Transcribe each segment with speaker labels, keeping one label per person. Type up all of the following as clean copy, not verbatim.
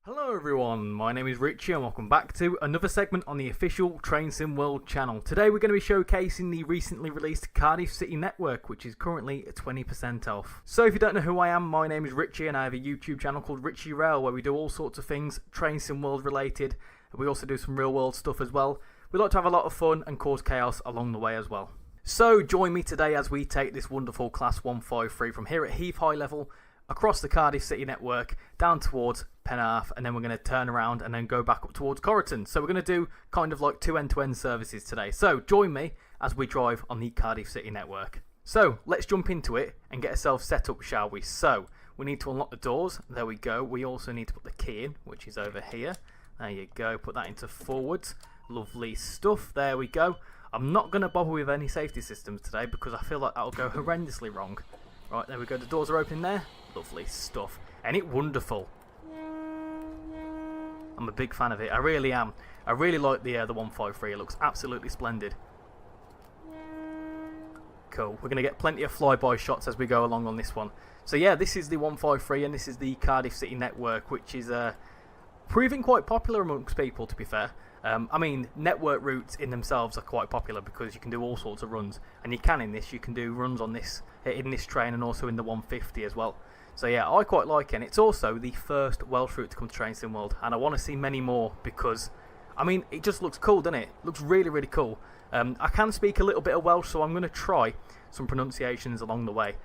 Speaker 1: Hello everyone, my name is Richie and welcome back to another segment on the official Train Sim World channel. Today we're going to be showcasing the recently released Cardiff City Network, which is currently 20% off. So if you don't know who I am, my name is Richie and I have a YouTube channel called Richie Rail where we do all sorts of things Train Sim World related. We also do some real world stuff as well. We like to have a lot of fun and cause chaos along the way as well. So join me today as we take this wonderful Class 153 from here at Heath High Level across the Cardiff City Network down towards Penarth, and then we're going to turn around and then go back up towards Corriton. So we're going to do kind of like two end-to-end services today. So join me as we drive on the Cardiff City Network. So let's jump into it and get ourselves set up, shall we? So we need to unlock the doors. There we go. We also need to put the key in, which is over here. There you go. Put that into forwards. Lovely stuff. There we go. I'm not going to bother with any safety systems today because I feel like that'll go horrendously wrong. Right, there we go. The doors are open there. Lovely stuff. Ain't it wonderful? I'm a big fan of it. I really am. I really like the 153. It looks absolutely splendid. Cool. We're going to get plenty of flyby shots as we go along on this one. So yeah, this is the 153 and this is the Cardiff City Network, which is proving quite popular amongst people, to be fair. I mean, network routes in themselves are quite popular because you can do all sorts of runs, and you can in this. You can do runs on this in this train and also in the 150 as well. So yeah, I quite like it. And it's also the first Welsh route to come to Train Sim World, and I want to see many more because, I mean, it just looks cool, doesn't it? It looks really, really cool. I can speak a little bit of Welsh, so I'm going to try some pronunciations along the way.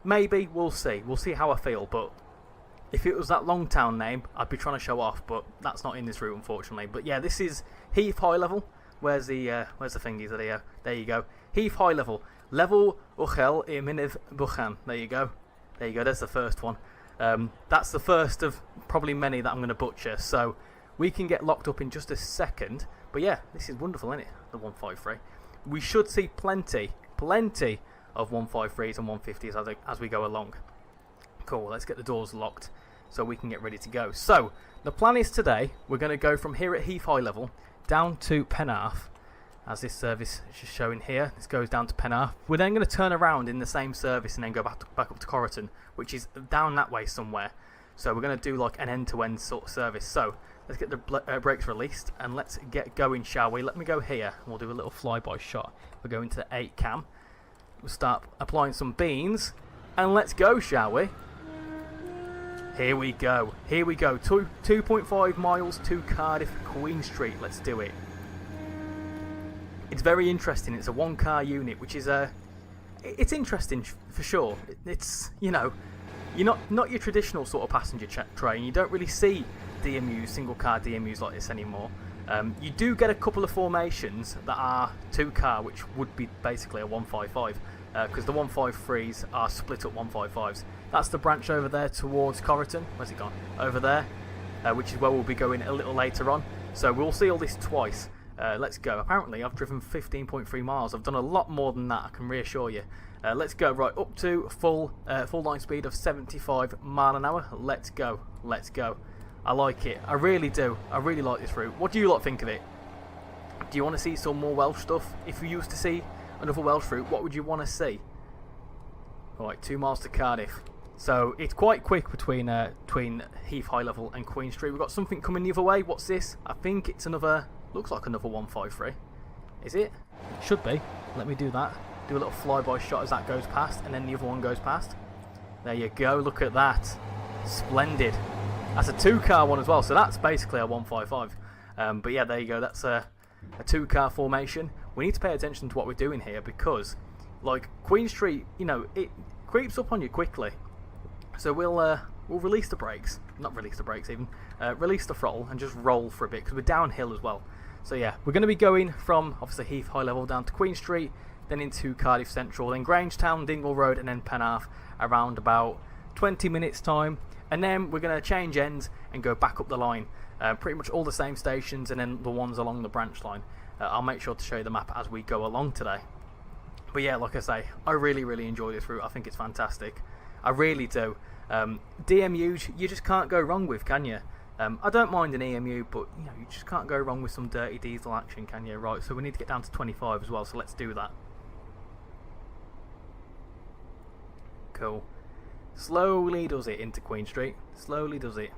Speaker 1: Maybe, we'll see. We'll see how I feel, but if it was that Longtown name, I'd be trying to show off, but that's not in this route, unfortunately. But yeah, this is Heath High Level. Where's the thingies? There you go. Heath High Level. Level Uchel I Mynydd Buchan. There you go. There you go. There's the first one. That's the first of probably many that I'm going to butcher. So we can get locked up in just a second. But yeah, this is wonderful, isn't it? The 153. We should see plenty of 153s and 150s as we go along. Cool, let's get the doors locked so we can get ready to go. So, the plan is today, we're going to go from here at Heath High Level down to Penarth, as this service is showing here. This goes down to Penarth. We're then going to turn around in the same service and then go back up to Corriton, which is down that way somewhere. So we're going to do like an end-to-end sort of service. So, Let's get the brakes released and let's get going, shall we? Let me go here and we'll do a little flyby shot. We're going to the 8 cam. We'll start applying some beans and let's go, shall we? Here we go. Here we go. 2.5 miles to Cardiff Queen Street. Let's do it. It's very interesting. It's a 1-car unit, which is it's interesting for sure. It's, you know, you're not your traditional sort of passenger train. You don't really see DMUs, single car DMUs like this anymore. You do get a couple of formations that are 2-car, which would be basically a 155, because the 153s are split up 155s. That's the branch over there towards Corriton. Where's it gone? Over there, which is where we'll be going a little later on. So we'll see all this twice. Let's go. Apparently I've driven 15.3 miles. I've done a lot more than that, I can reassure you. Let's go. Right, up to full line speed of 75 mile an hour. Let's go. Let's go. I like it. I really do. I really like this route. What do you lot think of it? Do you want to see some more Welsh stuff? If you used to see another Welsh route, what would you want to see? Right, 2 miles to Cardiff. So it's quite quick between Heath High Level and Queen Street. We've got something coming the other way. What's this? I think it's another... Looks like another 153. Is it? Should be. Let me do that. Do a little flyby shot as that goes past, and then the other one goes past. There you go. Look at that. Splendid. That's a 2-car one as well, so that's basically a 155. But yeah, there you go. That's a 2-car formation. We need to pay attention to what we're doing here because, like, Queen Street, you know, it creeps up on you quickly. So we'll release the brakes. Not release the brakes even. Release the throttle and just roll for a bit because we're downhill as well. So yeah, we're going to be going from obviously Heath High Level down to Queen Street, then into Cardiff Central, then Grangetown, Dingle Road, and then Penarth around about 20 minutes time. And then we're going to change ends and go back up the line. Pretty much all the same stations and then the ones along the branch line. I'll make sure to show you the map as we go along today. But yeah, like I say, I really enjoy this route. I think it's fantastic. I really do. DMUs, you just can't go wrong with, can you? I don't mind an EMU, but you know, you just can't go wrong with some dirty diesel action, can you? Right, so we need to get down to 25 as well, so let's do that. Cool. Slowly does it into Queen Street. Slowly does it.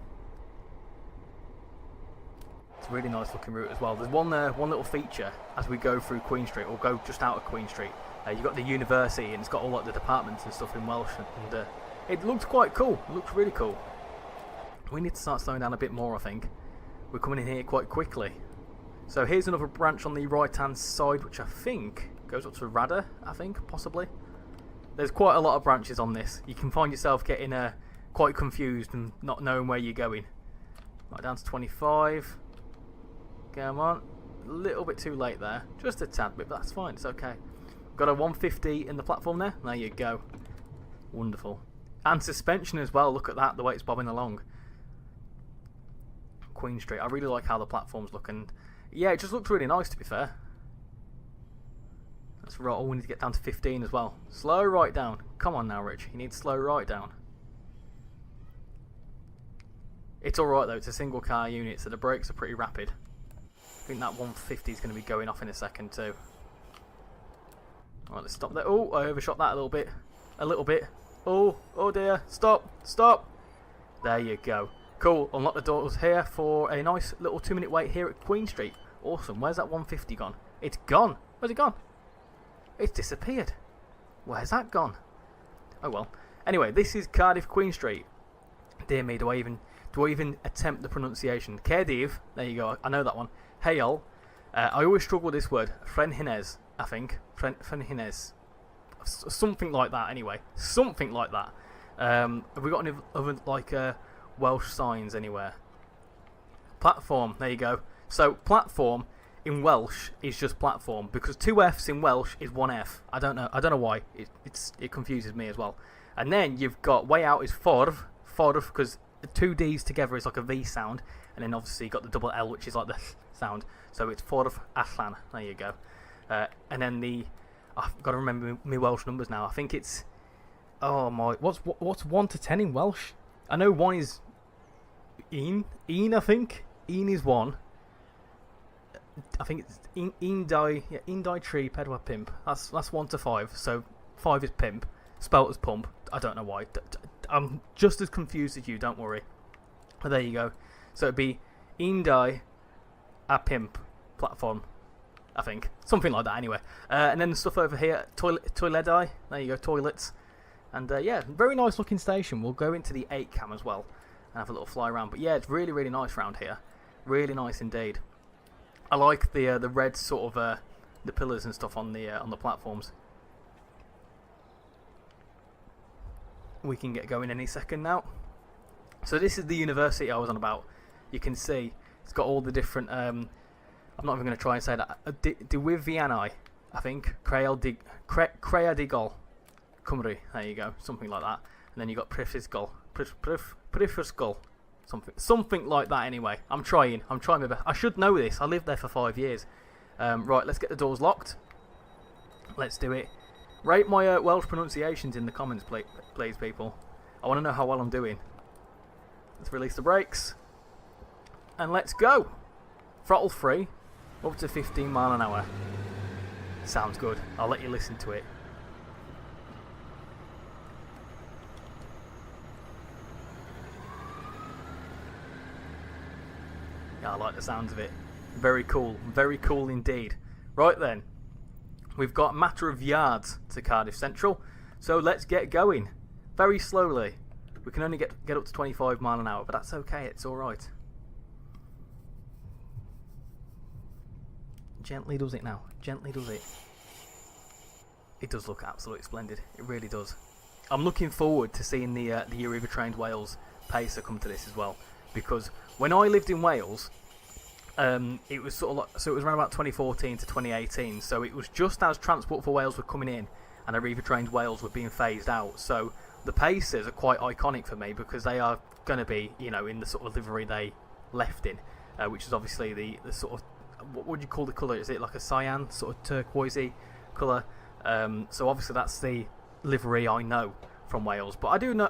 Speaker 1: It's a really nice looking route as well. There's one little feature as we go through Queen Street, or go just out of Queen Street. You've got the university, and it's got all like the departments and stuff in Welsh, and it looks quite cool. It looks really cool. We need to start slowing down a bit more, I think. We're coming in here quite quickly. So here's another branch on the right-hand side, which I think goes up to Radda, I think, possibly. There's quite a lot of branches on this. You can find yourself getting quite confused and not knowing where you're going. Right, down to 25. Come on. A little bit too late there. Just a tad bit, but that's fine. It's okay. Got a 150 in the platform there. There you go. Wonderful. And suspension as well. Look at that, the way it's bobbing along. Queen Street. I really like how the platforms look, and yeah, it just looks really nice, to be fair. That's right. Oh, we need to get down to 15 as well. Slow right down. Come on now, Rich. You need to slow right down. It's alright though, it's a single car unit, so the brakes are pretty rapid. I think that 150 is going to be going off in a second too. Alright, let's stop there. Oh, I overshot that a little bit. A little bit. Oh dear. Stop. Stop. There you go. Cool. Unlock the doors here for a nice little 2-minute wait here at Queen Street. Awesome. Where's that 150 gone? It's gone. Where's it gone? It's disappeared. Where's that gone? Oh well. Anyway, this is Cardiff Queen Street. Dear me, do I even attempt the pronunciation? Cardiff. There you go. I know that one. Hail. I always struggle with this word. Frenhines, I think. Frenhines. Something like that. Anyway, something like that. Have we got any other like Welsh signs anywhere? Platform. There you go. So platform in Welsh is just platform, because 2 F's in Welsh is 1 F. I don't know why. It confuses me as well. And then you've got way out is ffordd, because the 2 D's together is like a V sound, and then obviously you've got the double L, which is like the sound. So it's ffordd allan. There you go. And then I've got to remember my Welsh numbers now. I think it's, oh my, what's 1 to 10 in Welsh? I know 1 is un, I think. Un is 1. I think it's un die tree pedwa pimp. That's 1 to 5. So 5 is pimp, spelt as pump. I don't know why. I'm just as confused as you. Don't worry. But there you go. So it'd be Indai a Pimp platform, I think. Something like that anyway. And then the stuff over here, Toiledai, there you go, toilets. And yeah, very nice looking station. We'll go into the 8 cam as well and have a little fly around. But yeah, it's really, really nice around here. Really nice indeed. I like the red sort of the pillars and stuff on the platforms. We can get going any second now. So this is the university I was on about. You can see it's got all the different. I'm not even going to try and say that. Diwyviannau, I think. Crea Digol, Cymru. There you go, something like that. And then you got Prifysgol, something like that. Anyway, I'm trying my best. I should know this. I lived there for 5 years. Right, let's get the doors locked. Let's do it. Rate my Welsh pronunciations in the comments, please, people. I want to know how well I'm doing. Let's release the brakes. And let's go. Throttle free. Up to 15 mile an hour. Sounds good. I'll let you listen to it. Yeah, I like the sounds of it. Very cool. Very cool indeed. Right then. We've got a matter of yards to Cardiff Central. So let's get going. Very slowly. We can only get up to 25 mile an hour, but that's okay. It's alright. Gently does it now. Gently does it. It does look absolutely splendid. It really does. I'm looking forward to seeing the Arriva Trained Wales pacer come to this as well, because when I lived in Wales, it was sort of like, so it was around about 2014 to 2018. So it was just as Transport for Wales were coming in and Arriva Trained Wales were being phased out. So the pacers are quite iconic for me because they are going to be, you know, in the sort of livery they left in, which is obviously the sort of, what would you call the colour? Is it like a cyan, sort of turquoisey colour? So obviously that's the livery I know from Wales. But I do know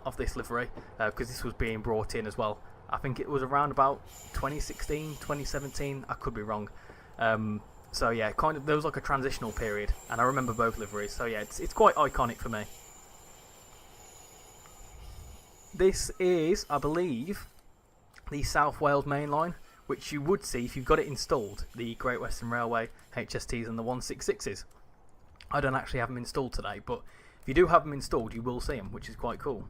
Speaker 1: of this livery because this was being brought in as well. I think it was around about 2016, 2017. I could be wrong. So yeah, kind of there was like a transitional period, and I remember both liveries. So yeah, it's quite iconic for me. This is, I believe, the South Wales main line, which you would see if you've got it installed, the Great Western Railway HSTs and the 166s. I don't actually have them installed today, but if you do have them installed, you will see them, which is quite cool.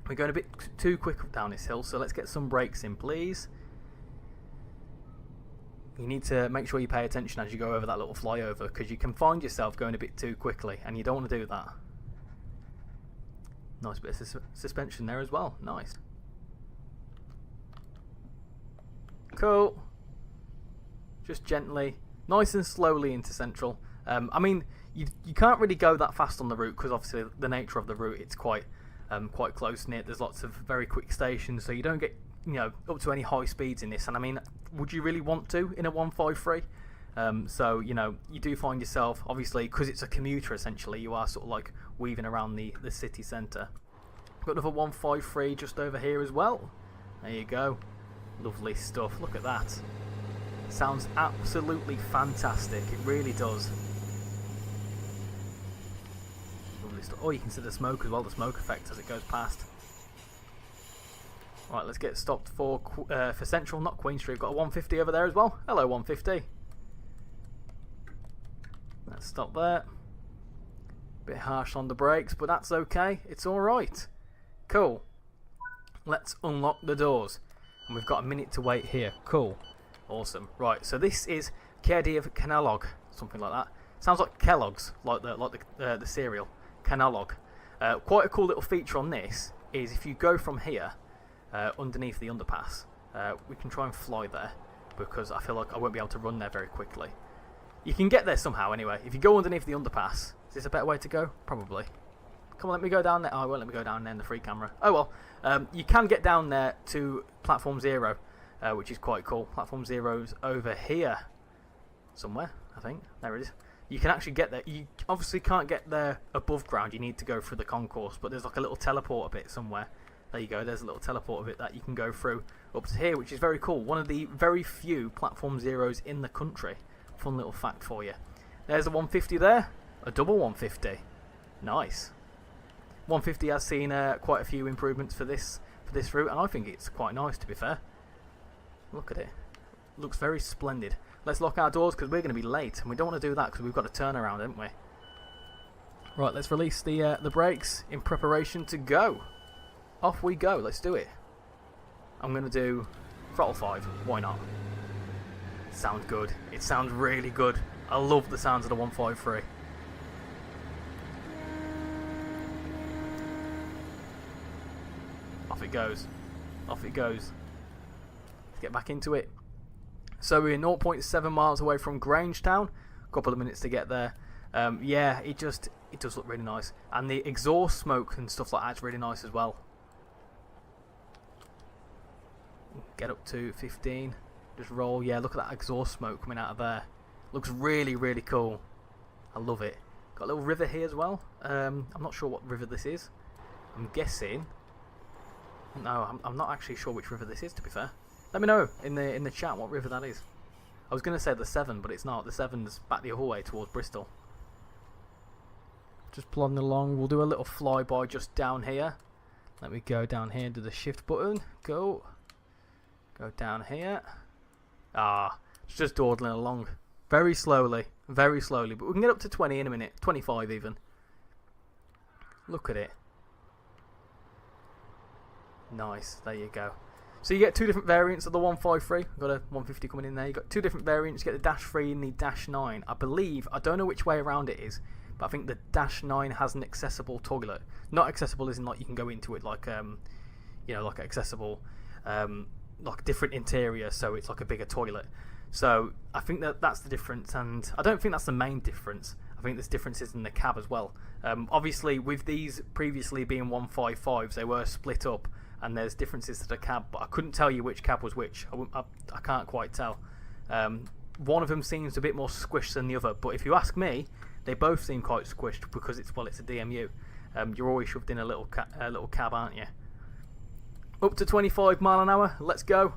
Speaker 1: We're going a bit too quick down this hill, so let's get some brakes in, please. You need to make sure you pay attention as you go over that little flyover, because you can find yourself going a bit too quickly, and you don't want to do that. Nice bit of suspension there as well. Nice. Cool. Just gently, nice and slowly into Central. I mean, you can't really go that fast on the route because obviously the nature of the route, it's quite close knit. There's lots of very quick stations, so you don't get, you know, up to any high speeds in this. And I mean, would you really want to in a 153? So you know, you do find yourself, obviously, because it's a commuter essentially, you are sort of like weaving around the city centre. Got another 153 just over here as well. There you go. Lovely stuff. Look at that. Sounds absolutely fantastic. It really does. Lovely stuff. Oh, you can see the smoke as well, the smoke effect as it goes past. Right, let's get stopped for Central, not Queen Street. Got a 150 over there as well. Hello, 150. Let's stop there. Bit harsh on the brakes, but that's okay. It's alright. Cool. Let's unlock the doors. And we've got a minute to wait here. Cool. Awesome. Right, so this is Cardiff Canalog, something like that. Sounds like Kellogg's, like the cereal. Canalog. Quite a cool little feature on this is if you go from here, underneath the underpass, we can try and fly there, because I feel like I won't be able to run there very quickly. You can get there somehow anyway. If you go underneath the underpass, is this a better way to go? Probably. Come on, let me go down there. Oh, it won't let me go down there in the free camera. Oh well. You can get down there to Platform 0, which is quite cool. Platform 0's over here somewhere, I think. There it is. You can actually get there. You obviously can't get there above ground. You need to go through the concourse, but there's like a little teleporter bit somewhere. There you go. There's a little teleporter bit that you can go through up to here, which is very cool. One of the very few Platform 0s in the country. Fun little fact for you. There's a 150 there. A double 150. Nice. 150 has seen quite a few improvements for this route, and I think it's quite nice, to be fair. Look at it. Looks very splendid. Let's lock our doors because we're going to be late, and we don't want to do that because we've got to turn around, haven't we? Right, let's release the brakes in preparation to go. Off we go. Let's do it. I'm going to do throttle 5. Why not? Sounds good. It sounds really good. I love the sounds of the 153. Off it goes. Off it goes. Let's get back into it. So we're 0.7 miles away from Grangetown. A couple of minutes to get there. Yeah, it does look really nice. And the exhaust smoke and stuff like that's really nice as well. Get up to 15. Just roll. Yeah, look at that exhaust smoke coming out of there. Looks really, really cool. I love it. Got a little river here as well. I'm not sure what river this is. I'm guessing. No, I'm not actually sure which river this is, to be fair. Let me know in the chat what river that is. I was going to say the Severn, but it's not. The Severn's back the other way towards Bristol. Just plodding along. We'll do a little flyby just down here. Let me go down here and do the shift button. Go. Go down here. It's just dawdling along. Very slowly. Very slowly. But we can get up to 20 in a minute. 25 even. Look at it. Nice. There you go. So you get two different variants of the 153. We've got a 150 coming in there. You've got two different variants. You get the Dash 3 and the Dash 9. I believe, I don't know which way around it is, but I think the Dash 9 has an accessible toilet. Not accessible as in like you can go into it like, you know, like accessible, like different interior, so it's like a bigger toilet. So I think that's the difference, and I don't think that's the main difference. I think there's differences in the cab as well. Obviously, with these previously being 155s, they were split up, and there's differences to the cab, but I couldn't tell you which cab was which. I can't quite tell. One of them seems a bit more squished than the other, but if you ask me, they both seem quite squished because it's a DMU. You're always shoved in a little cab, aren't you? Up to 25 mile an hour. Let's go.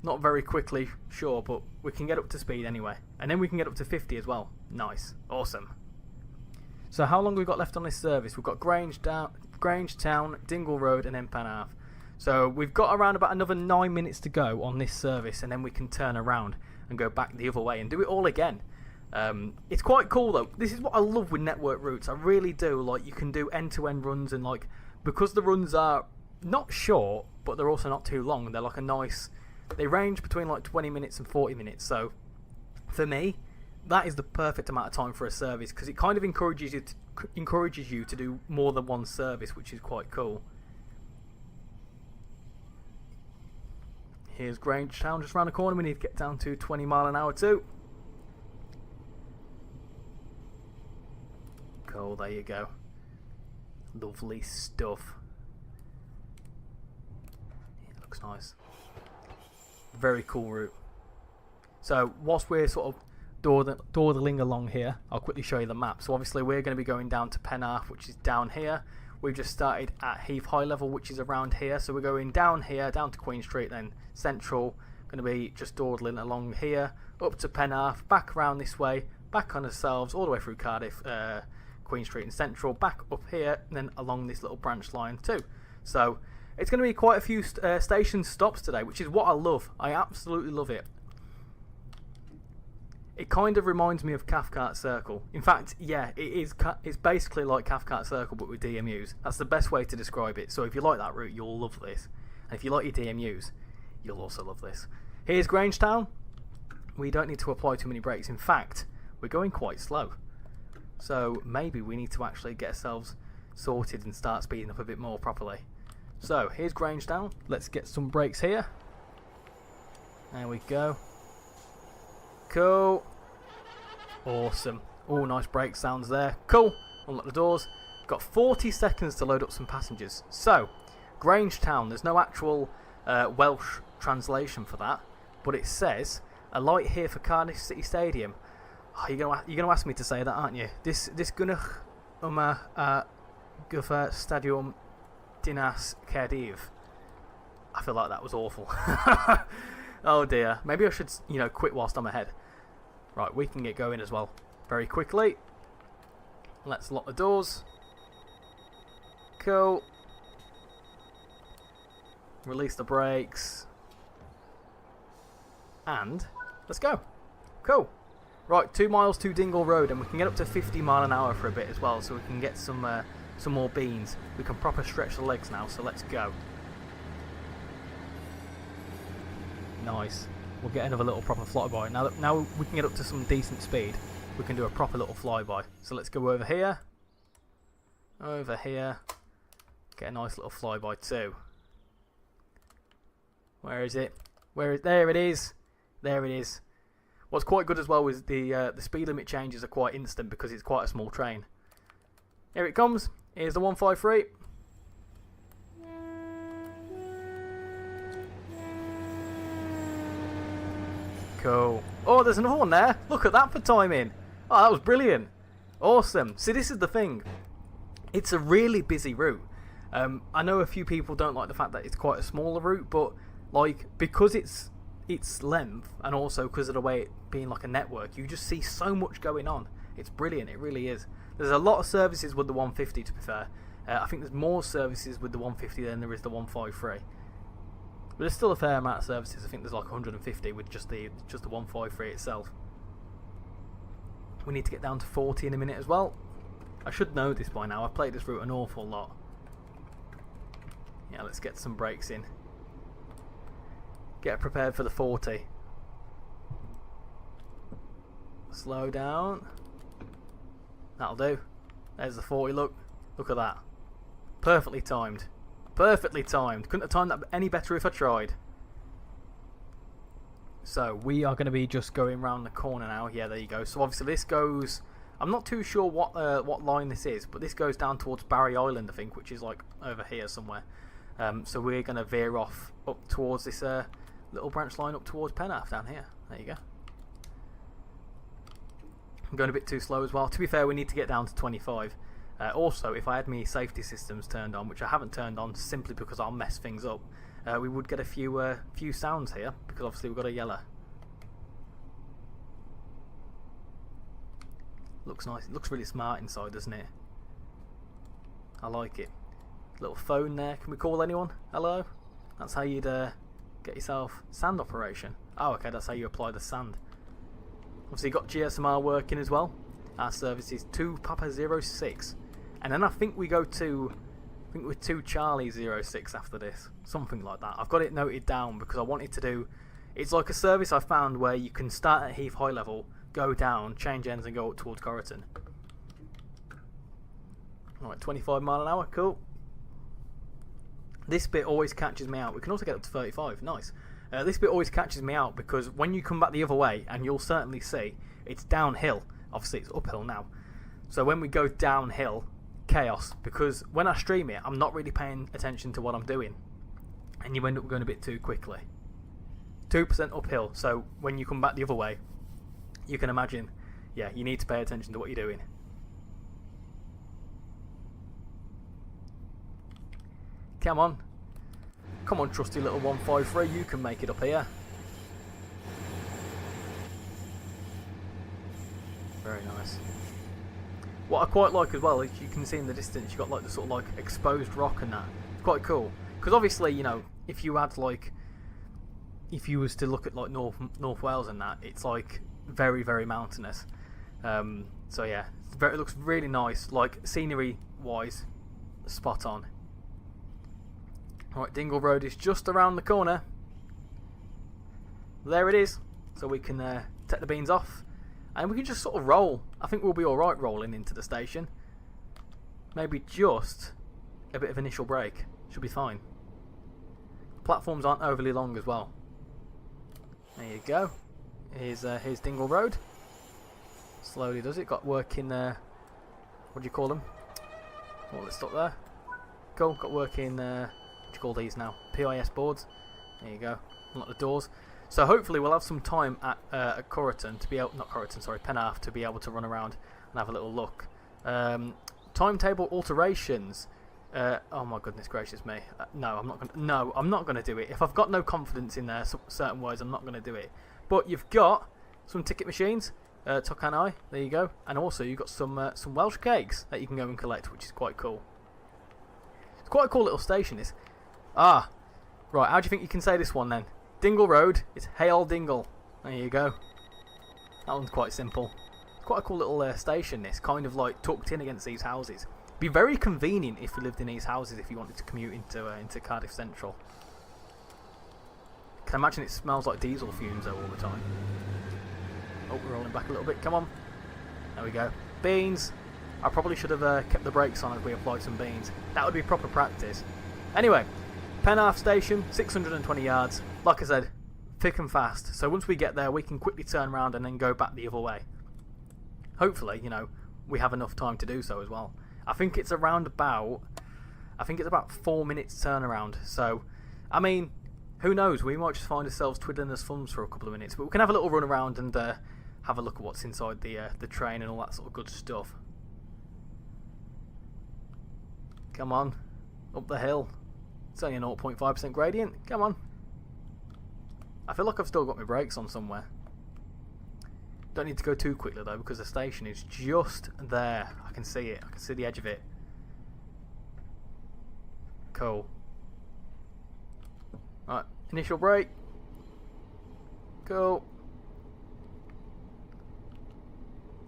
Speaker 1: Not very quickly, sure, but we can get up to speed anyway. And then we can get up to 50 as well. Nice. Awesome. So how long have we got left on this service? We've got Grangetown, Dingle Road, and then Penarth. So we've got around about another 9 minutes to go on this service, and then we can turn around and go back the other way and do it all again. It's quite cool though. This is what I love with network routes. I really do. Like, you can do end-to-end runs, and like, because the runs are not short, but they're also not too long. They're like a nice. They range between like 20 minutes and 40 minutes. So for me, that is the perfect amount of time for a service, because it kind of encourages you to do more than one service, which is quite cool. Here's Grangetown just around the corner. We need to get down to 20 mile an hour too. Cool, there you go. Lovely stuff. It looks nice. Very cool route. So whilst we're sort of dawdling along here, I'll quickly show you the map. So obviously we're going to be going down to Penarth, which is down here. We've just started at Heath High Level, which is around here. So we're going down here, down to Queen Street, then Central. Going to be just dawdling along here, up to Penarth, back around this way, back on ourselves, all the way through Cardiff, Queen Street and Central, back up here, and then along this little branch line too. So it's going to be quite a few station stops today, which is what I love. I absolutely love it. It kind of reminds me of Cathcart Circle. In fact, yeah, it's basically like Cathcart Circle but with DMUs. That's the best way to describe it. So if you like that route, you'll love this. And if you like your DMUs, you'll also love this. Here's Grangetown. We don't need to apply too many brakes. In fact, we're going quite slow. So maybe we need to actually get ourselves sorted and start speeding up a bit more properly. So here's Grangetown. Let's get some brakes here. There we go. Cool. Awesome. Oh, nice brake sounds there. Cool. Unlock the doors. Got 40 seconds to load up some passengers. So, Grangetown, there's no actual Welsh translation for that, but it says, alight here for Cardiff City Stadium. Oh, you're gonna ask me to say that, aren't you? This Gunnach Guffer Stadium Dinas Cardiff. I feel like that was awful. Oh dear. Maybe I should, quit whilst I'm ahead. Right, we can get going as well very quickly. Let's lock the doors. Cool. Release the brakes. And let's go. Cool. Right, 2 miles to Dingle Road, and we can get up to 50 mile an hour for a bit as well, so we can get some more beans. We can proper stretch the legs now, so let's go. Nice. We'll get another little proper flyby. Now we can get up to some decent speed. We can do a proper little flyby. So let's go over here. Over here. Get a nice little flyby too. Where is it? There it is. There it is. What's quite good as well is the speed limit changes are quite instant because it's quite a small train. Here it comes. Here's the 153. Cool. Oh, there's another one there. Look at that for timing. Oh, that was brilliant. Awesome. See, this is the thing. It's a really busy route. I know a few people don't like the fact that it's quite a smaller route, but like because it's length and also because of the way it being like a network, you just see so much going on. It's brilliant. It really is. There's a lot of services with the 150, to be fair. I think there's more services with the 150 than there is the 153. But there's still a fair amount of services. I think there's like 150 with just the 153 itself. We need to get down to 40 in a minute as well. I should know this by now. I've played this route an awful lot. Yeah, let's get some brakes in. Get prepared for the 40. Slow down. That'll do. There's the 40. Look at that. Perfectly timed. Perfectly timed. Couldn't have timed that any better if I tried. So we are going to be just going round the corner now. Yeah, there you go. So obviously this goes. I'm not too sure what line this is, but this goes down towards Barry Island, I think, which is like over here somewhere. So we're going to veer off up towards this little branch line up towards Penarth down here. There you go. I'm going a bit too slow as well. To be fair, we need to get down to 25. Also, if I had my safety systems turned on, which I haven't turned on simply because I'll mess things up, we would get a few sounds here, because obviously we've got a yellow. Looks nice. It looks really smart inside, doesn't it? I like it. Little phone there. Can we call anyone? Hello? That's how you'd get yourself sand operation. Oh, okay, that's how you apply the sand. Obviously, you've got GSMR working as well. Our service is 2 Papa 06. And then I think we go to, we're 2 Charlie 06 after this. Something like that. I've got it noted down because I wanted to do, it's like a service I found where you can start at Heath High level, go down, change ends and go up towards Corriton. Alright, 25 mile an hour, cool. This bit always catches me out. We can also get up to 35, nice. This bit always catches me out because when you come back the other way, and you'll certainly see, it's downhill. Obviously it's uphill now. So when we go downhill, chaos. Because when I stream it, I'm not really paying attention to what I'm doing. And you end up going a bit too quickly. 2% uphill, so when you come back the other way, you can imagine, yeah, you need to pay attention to what you're doing. Come on. Come on, trusty little 153, you can make it up here. Very nice. What I quite like as well is you can see in the distance you've got like the sort of like exposed rock and that. It's quite cool. Because obviously, you know, if you had like, if you was to look at like North Wales and that, it's like very, very mountainous. So yeah, it looks really nice, like scenery wise, spot on. Alright, Dingle Road is just around the corner. There it is. So we can take the beans off. And we can just sort of roll. I think we'll be alright rolling into the station. Maybe just a bit of initial brake. Should be fine. Platforms aren't overly long as well. There you go. Here's Dingle Road. Slowly does it. Got working, what do you call them? Oh, let's stop there. Cool. Got working, what do you call these now? PIS boards. There you go. Unlock the doors. So hopefully we'll have some time at Corriton to be able, not Corriton, sorry, Penarth, to be able to run around and have a little look. Timetable alterations. Oh my goodness gracious me. No, I'm not gonna do it. If I've got no confidence in there, certain words, I'm not gonna do it. But you've got some ticket machines, Tokanai, there you go, and also you've got some Welsh cakes that you can go and collect, which is quite cool. It's quite a cool little station. This. Ah, right. How do you think you can say this one then? Dingle Road is Hale Dingle. There you go. That one's quite simple. Quite a cool little station, this. Kind of like tucked in against these houses. Be very convenient if you lived in these houses if you wanted to commute into Cardiff Central. Can imagine it smells like diesel fumes though all the time. Oh, we're rolling back a little bit. Come on. There we go. Beans. I probably should have kept the brakes on as we applied some beans. That would be proper practice. Anyway, Penarth Station, 620 yards. Like I said, thick and fast. So once we get there, we can quickly turn around and then go back the other way. Hopefully, you know, we have enough time to do so as well. I think it's around about... I think it's about 4 minutes turnaround. So, I mean, who knows? We might just find ourselves twiddling our thumbs for a couple of minutes. But we can have a little run around and have a look at what's inside the train and all that sort of good stuff. Come on. Up the hill. It's only a 0.5% gradient. Come on. I feel like I've still got my brakes on somewhere. Don't need to go too quickly though because the station is just there. I can see it. I can see the edge of it. Cool. Right. Initial brake. Cool.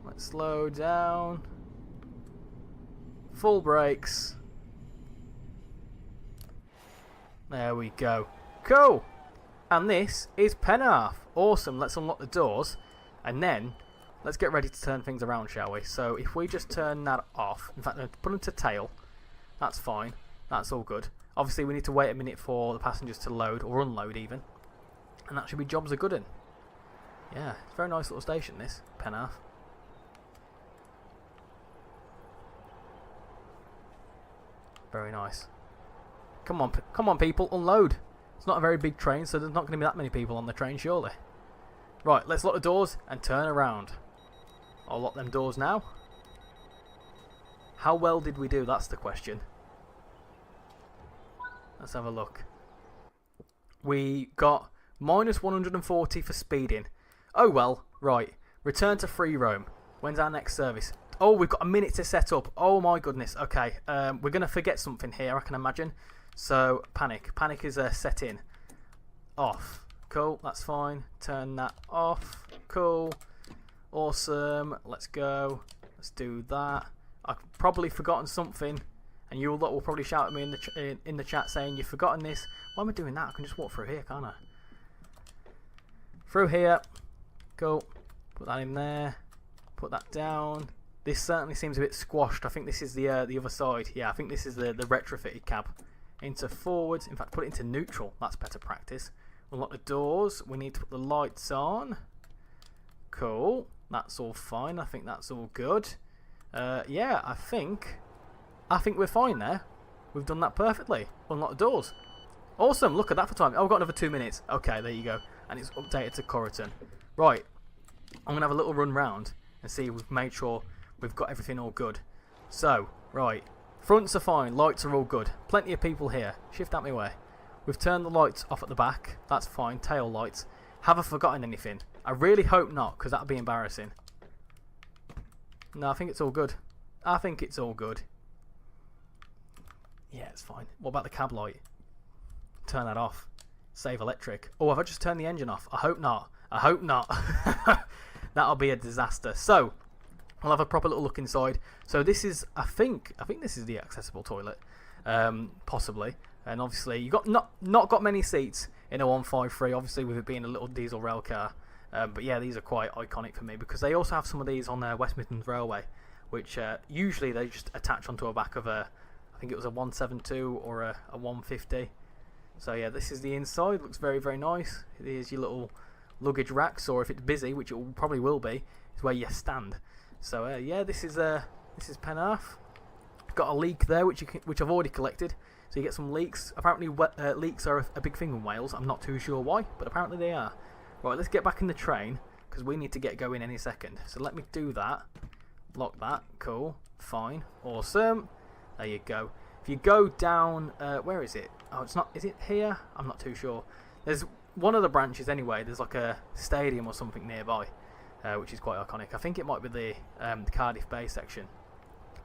Speaker 1: Let's slow down. Full brakes. There we go. Cool. And this is Penarth. Awesome. Let's unlock the doors. And then, let's get ready to turn things around, shall we? So, if we just turn that off. In fact, put them to tail. That's fine. That's all good. Obviously, we need to wait a minute for the passengers to load, or unload even. And that should be jobs are good in. Yeah, it's a very nice little station, this. Penarth. Very nice. Come on people, unload. It's not a very big train, so there's not going to be that many people on the train, surely. Right, let's lock the doors and turn around. I'll lock them doors now. How well did we do? That's the question. Let's have a look. We got minus 140 for speeding. Oh well, right. Return to free roam. When's our next service? Oh, we've got a minute to set up. Oh my goodness. Okay, we're going to forget something here, I can imagine. So, panic. Panic is set in. Off. Cool, that's fine. Turn that off. Cool. Awesome. Let's go. Let's do that. I've probably forgotten something. And you lot will probably shout at me in the chat saying, you've forgotten this. Why am I doing that? I can just walk through here, can't I? Through here. Cool. Put that in there. Put that down. This certainly seems a bit squashed. I think this is the other side. Yeah, I think this is the retrofitted cab. Into forwards. In fact, put it into neutral. That's better practice. Unlock the doors. We need to put the lights on. Cool. That's all fine. I think that's all good. Yeah, I think we're fine there. We've done that perfectly. Unlock the doors. Awesome. Look at that for time. Oh, we've got another 2 minutes. Okay, there you go. And it's updated to Corriton. Right. I'm going to have a little run round and see if we've made sure we've got everything all good. So, right. Fronts are fine. Lights are all good. Plenty of people here. Shift out my way. We've turned the lights off at the back. That's fine. Tail lights. Have I forgotten anything? I really hope not, because that would be embarrassing. No, I think it's all good. I think it's all good. Yeah, it's fine. What about the cab light? Turn that off. Save electric. Oh, have I just turned the engine off? I hope not. I hope not. That'll be a disaster. So, I'll have a proper little look inside. So this is, I think this is the accessible toilet. Possibly. And obviously, you've got not got many seats in a 153, obviously with it being a little diesel rail car. But yeah, these are quite iconic for me because they also have some of these on West Midlands Railway, which usually they just attach onto a back of a, I think it was a 172 or a 150. So yeah, this is the inside. Looks very, very nice. Here's your little luggage racks, or if it's busy, which it probably will be, is where you stand. So yeah, this is Penarth. Got a leak there, which I've already collected. So you get some leaks. Apparently, leaks are a big thing in Wales. I'm not too sure why, but apparently they are. Right, let's get back in the train because we need to get going any second. So let me do that. Lock that. Cool. Fine. Awesome. There you go. If you go down, where is it? Oh, it's not. Is it here? I'm not too sure. There's one of the branches anyway. There's like a stadium or something nearby, which is quite iconic. I think it might be the Cardiff Bay section.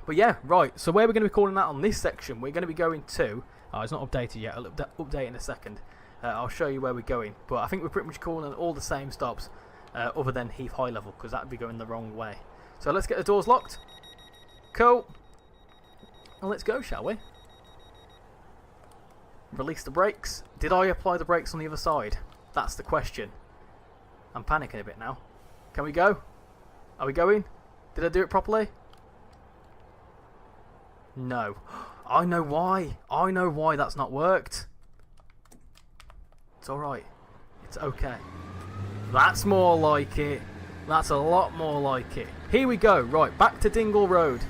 Speaker 1: But yeah, right. So where we're going to be calling that on this section, we're going to be going to. Oh, it's not updated yet. I'll update in a second. I'll show you where we're going. But I think we're pretty much calling all the same stops, other than Heath High Level, because that would be going the wrong way. So let's get the doors locked. Cool. Well, let's go, shall we? Release the brakes. Did I apply the brakes on the other side? That's the question. I'm panicking a bit now. Can we go? Are we going? Did I do it properly? No. I know why. I know why that's not worked. It's alright. It's okay. That's more like it. That's a lot more like it. Here we go. Right, back to Dingle Road.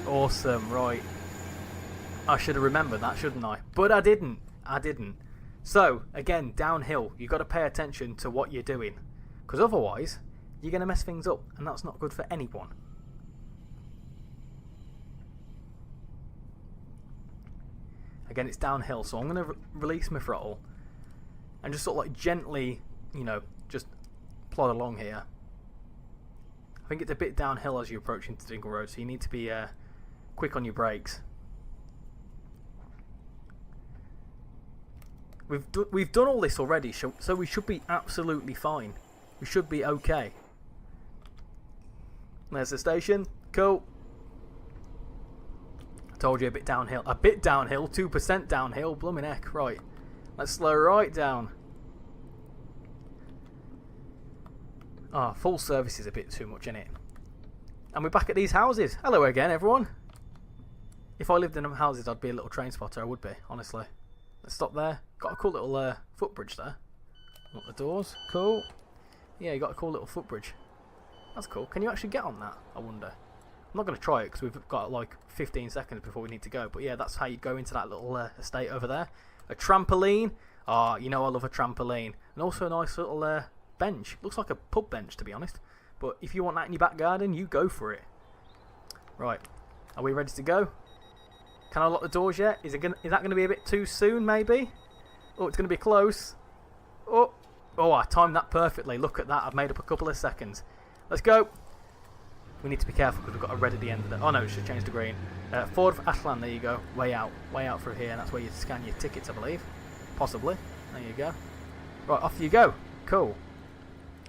Speaker 1: Awesome, right. I should have remembered that, shouldn't I? But I didn't. I didn't. So, again, downhill. You've got to pay attention to what you're doing. Because otherwise, you're going to mess things up. And that's not good for anyone. Again, it's downhill. So I'm going to release my throttle. And just sort of like gently, you know, just plod along here. I think it's a bit downhill as you approach into Dingle Road. So you need to be quick on your brakes. We've done all this already, so we should be absolutely fine. We should be okay. There's the station. Cool. I told you a bit downhill. A bit downhill. 2% downhill. Blooming heck. Right. Let's slow right down. Ah, full service is a bit too much, isn't it? And we're back at these houses. Hello again, everyone. If I lived in them houses, I'd be a little train spotter. I would be, honestly. Let's stop there. Got a cool little footbridge there. Lock the doors. Cool. Yeah, you got a cool little footbridge. That's cool. Can you actually get on that? I wonder. I'm not going to try it because we've got like 15 seconds before we need to go. But yeah, that's how you go into that little estate over there. A trampoline. Ah, you know I love a trampoline. And also a nice little bench. Looks like a pub bench, to be honest. But if you want that in your back garden, you go for it. Right. Are we ready to go? Can I lock the doors yet? Is that going to be a bit too soon, maybe? Oh, it's going to be close. Oh, I timed that perfectly. Look at that. I've made up a couple of seconds. Let's go. We need to be careful because we've got a red at the end of it. Oh, no, it should change to green. Ford of Ashland, there you go. Way out through here. And that's where you scan your tickets, I believe. Possibly. There you go. Right, off you go. Cool.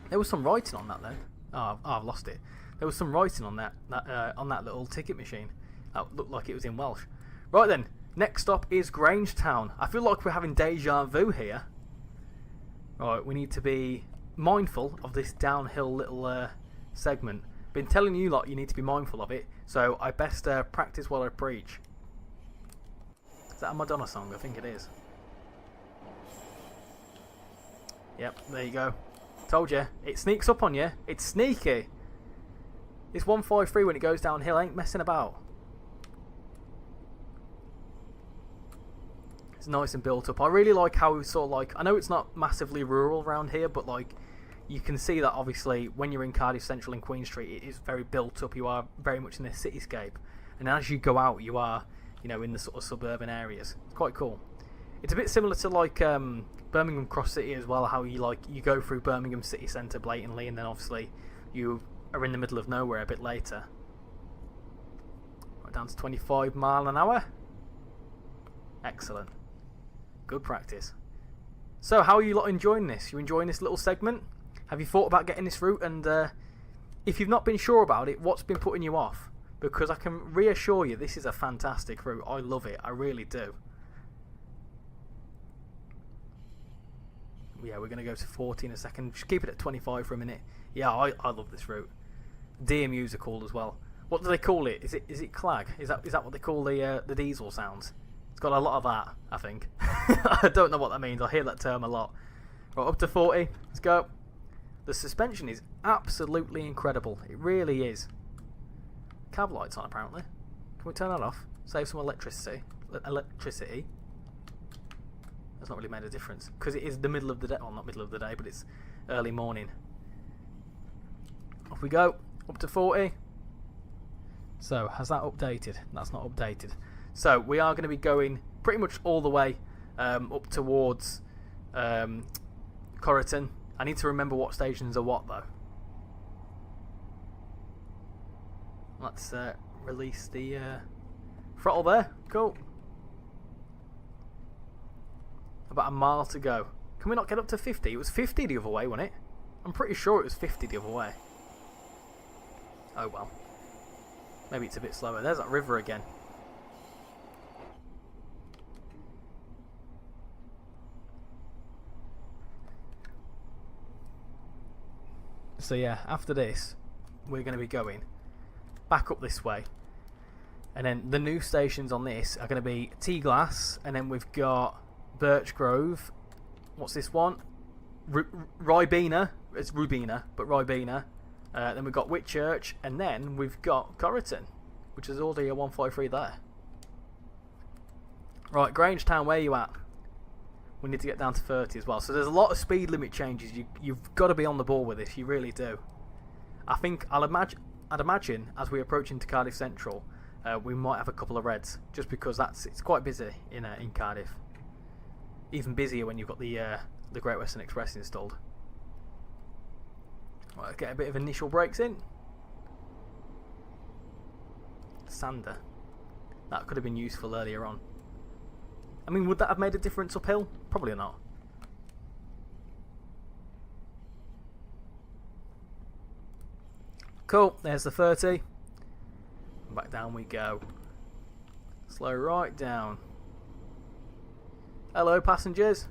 Speaker 1: There was some writing on that then. Oh, I've lost it. There was some writing on that little ticket machine. That looked like it was in Welsh. Right then, next stop is Grangetown. I feel like we're having deja vu here. Right, we need to be mindful of this downhill little segment. Been telling you lot you need to be mindful of it, so I best practice while I preach. Is that a Madonna song? I think it is. Yep, there you go. Told you, it sneaks up on you. It's sneaky. This 153 when it goes downhill ain't messing about. It's nice and built up. I really like how it's sort of like, I know it's not massively rural around here, but like you can see that obviously when you're in Cardiff Central and Queen Street, it is very built up. You are very much in the cityscape, and as you go out, you are, you know, in the sort of suburban areas. It's quite cool. It's a bit similar to like Birmingham Cross City as well. How you go through Birmingham city centre blatantly, and then obviously you are in the middle of nowhere a bit later. Right down to 25 mile an hour. Excellent. Good practice. So, how are you lot enjoying this? You enjoying this little segment? Have you thought about getting this route? And if you've not been sure about it, what's been putting you off? Because I can reassure you, this is a fantastic route. I love it. I really do. Yeah, we're going to go to 40 in a second. Just keep it at 25 for a minute. Yeah, I love this route. Deer musical as well. What do they call it? Is it clag? Is that what they call the diesel sounds? It's got a lot of that, I think. I don't know what that means. I hear that term a lot. Right, up to 40. Let's go. The suspension is absolutely incredible. It really is. Cab lights on, apparently. Can we turn that off? Save some electricity. That's not really made a difference. Because it is the middle of the day. Well, not middle of the day, but it's early morning. Off we go. Up to 40. So, has that updated? That's not updated. So, we are going to be going pretty much all the way up towards Corriton. I need to remember what stations are what, though. Let's release the throttle there. Cool. About a mile to go. Can we not get up to 50? It was 50 the other way, wasn't it? I'm pretty sure it was 50 the other way. Oh well. Maybe it's a bit slower. There's that river again. So yeah, after this, we're going to be going back up this way. And then the new stations on this are going to be T-Glass, and then we've got Birch Grove. What's this one? Ribena. It's Rubina, but Ribena. Then we've got Whitchurch, and then we've got Corriton, which is already a 153 there. Right, Grangetown, where are you at? We need to get down to 30 as well. So there's a lot of speed limit changes. You've got to be on the ball with this. You really do. I think I'd imagine as we approach into Cardiff Central, we might have a couple of reds, just because it's quite busy in Cardiff. Even busier when you've got the Great Western Express installed. Right, get a bit of initial brakes in. Sander. That could have been useful earlier on. I mean, would that have made a difference uphill? Probably not. Cool, there's the 30. Back down we go. Slow right down. Hello, passengers.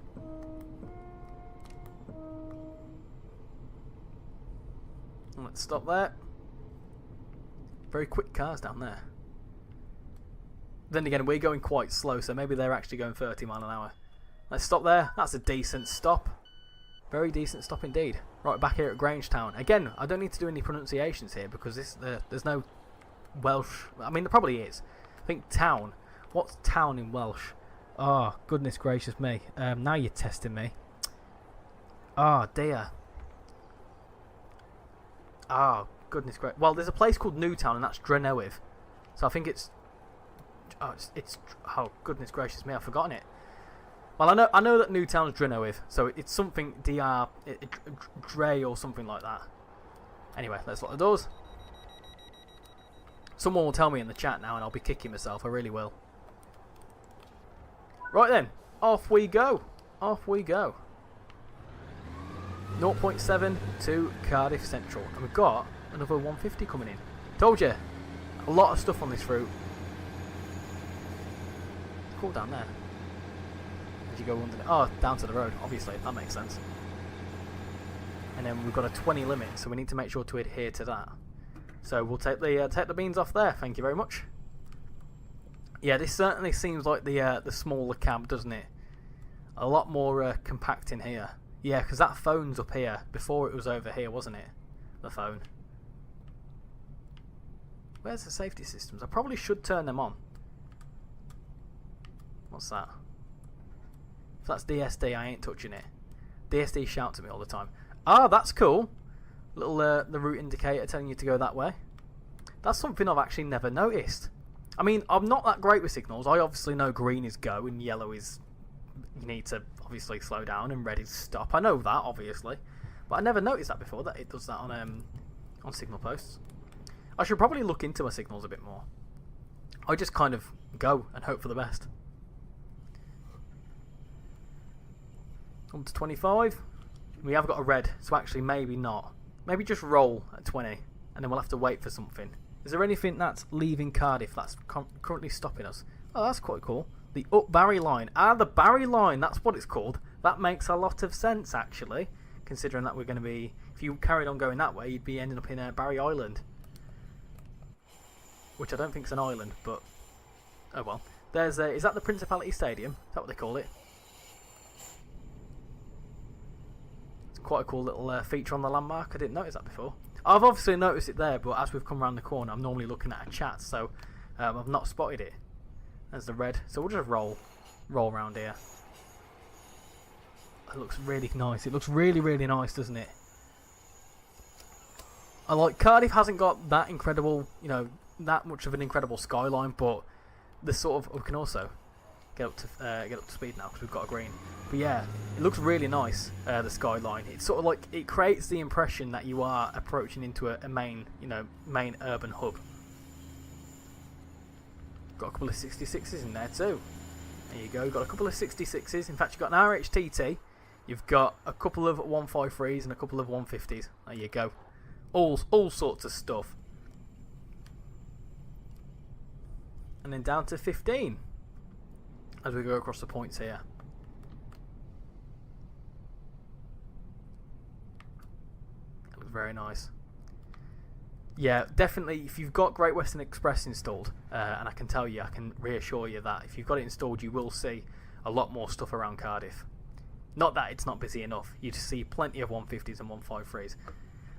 Speaker 1: Let's stop there. Very quick cars down there. Then again, we're going quite slow, so maybe they're actually going 30 mile an hour. Let's stop there. That's a decent stop. Very decent stop indeed. Right, back here at Grangetown. Again, I don't need to do any pronunciations here because there's no Welsh. I mean, there probably is. I think town. What's town in Welsh? Oh, goodness gracious me. Now you're testing me. Oh, dear. Oh, goodness gracious. Well, there's a place called Newtown, and that's Drenewydd. So I think it's... Oh, goodness gracious me, I've forgotten it. Well, I know that Newtown's Drenewydd, so it's something Dre or something like that. Anyway, let's lock the doors. Someone will tell me in the chat now, and I'll be kicking myself. I really will. Right then, off we go. Off we go. 0.7 to Cardiff Central, and we've got another 150 coming in. Told you, a lot of stuff on this route. Cool down there. As you go under down to the road, obviously, that makes sense. And then we've got a 20 limit, so we need to make sure to adhere to that. So we'll take the beans off there, thank you very much. Yeah, this certainly seems like the smaller cab, doesn't it? A lot more compact in here. Yeah, because that phone's up here. Before it was over here, wasn't it? The phone. Where's the safety systems? I probably should turn them on. What's that? If that's DSD, I ain't touching it. DSD shouts at me all the time. Ah, that's cool. Little the route indicator telling you to go that way. That's something I've actually never noticed. I mean, I'm not that great with signals. I obviously know green is go and yellow is you need to obviously slow down and red is stop. I know that obviously, but I never noticed that before, that it does that on signal posts. I should probably look into my signals a bit more. I just kind of go and hope for the best. Up to 25. We have got a red, so actually maybe not. Maybe just roll at 20, and then we'll have to wait for something. Is there anything that's leaving Cardiff that's currently stopping us? Oh, that's quite cool. The Up Barry line. Ah, the Barry line, that's what it's called. That makes a lot of sense, actually, considering that we're going to be... If you carried on going that way, you'd be ending up in Barry Island. Which I don't think is an island, but... Oh well. There's is that the Principality Stadium? Is that what they call it? It's quite a cool little feature on the landmark. I didn't notice that before. I've obviously noticed it there, but as we've come around the corner, I'm normally looking at a chat, so I've not spotted it. There's the red. So we'll just roll around here. It looks really nice. It looks really, really nice, doesn't it? I like Cardiff hasn't got that incredible, you know, that much of an incredible skyline, but the sort of we can also get up to speed now because we've got a green. But yeah, it looks really nice. The skyline. It's sort of like it creates the impression that you are approaching into a main, main urban hub. Got a couple of 66s in there too. There you go. You've got a couple of 66s. In fact, you've got an RHTT. You've got a couple of 153s and a couple of 150s. There you go. All sorts of stuff. And then down to 15 as we go across the points here. That looks very nice. Yeah, definitely, if you've got Great Western Express installed, and I can tell you, I can reassure you that if you've got it installed, you will see a lot more stuff around Cardiff. Not that it's not busy enough. You just see plenty of 150s and 153s.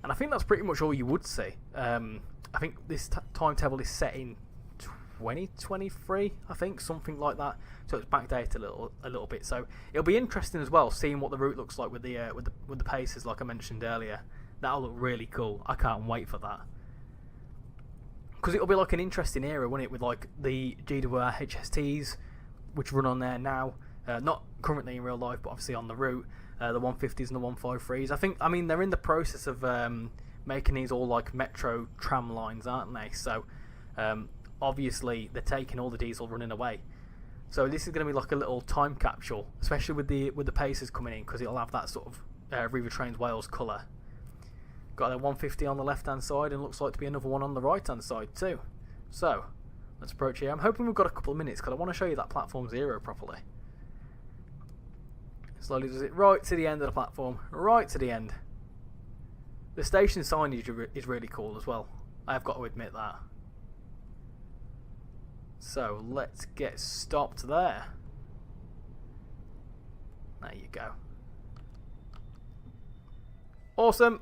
Speaker 1: And I think that's pretty much all you would see. I think this timetable is set in 2023, I think, something like that. So it's backdated a little bit. So it'll be interesting as well, seeing what the route looks like with the paces, like I mentioned earlier. That'll look really cool. I can't wait for that. Because it'll be like an interesting era, won't it, with like the GWR HSTs, which run on there now, not currently in real life, but obviously on the route, the 150s and the 153s. I mean, they're in the process of making these all like metro tram lines, aren't they? So obviously they're taking all the diesel running away. So this is going to be like a little time capsule, especially with the paces coming in, because it'll have that sort of River Trains Wales colour. Got a 150 on the left hand side, and looks like to be another one on the right hand side too. So let's approach here. I'm hoping we've got a couple of minutes because I want to show you that platform 0 properly. Slowly does it right to the end of the platform, right to the end. The station signage is really cool as well. I have got to admit that. So let's get stopped there. There you go. Awesome.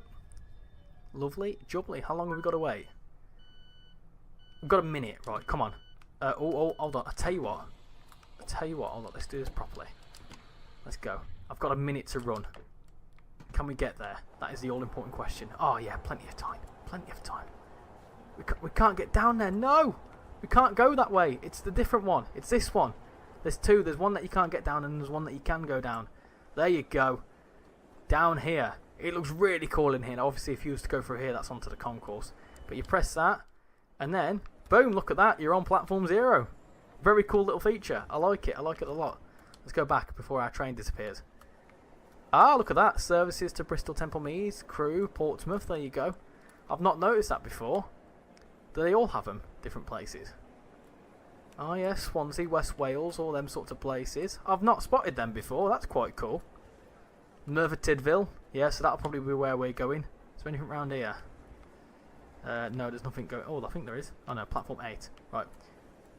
Speaker 1: Lovely jubbly. How long have we got to wait? We've got a minute. Right, come on. Oh, hold on. I tell you what. Hold on. Let's do this properly. Let's go. I've got a minute to run. Can we get there? That is the all-important question. Oh, yeah. Plenty of time. Plenty of time. We can't get down there. No! We can't go that way. It's the different one. It's this one. There's two. There's one that you can't get down, and there's one that you can go down. There you go. Down here. It looks really cool in here. Now, obviously, if you was to go through here, that's onto the concourse. But you press that, and then, boom, look at that. You're on platform 0. Very cool little feature. I like it. I like it a lot. Let's go back before our train disappears. Ah, look at that. Services to Bristol, Temple Meads, Crewe, Portsmouth. There you go. I've not noticed that before. Do they all have them? Different places. Oh, yes. Swansea, West Wales, all them sorts of places. I've not spotted them before. That's quite cool. Merthyr Tydfil. Yeah, so that'll probably be where we're going. Is there anything around here? No, there's nothing going. Oh, I think there is. Oh no, platform 8. Right.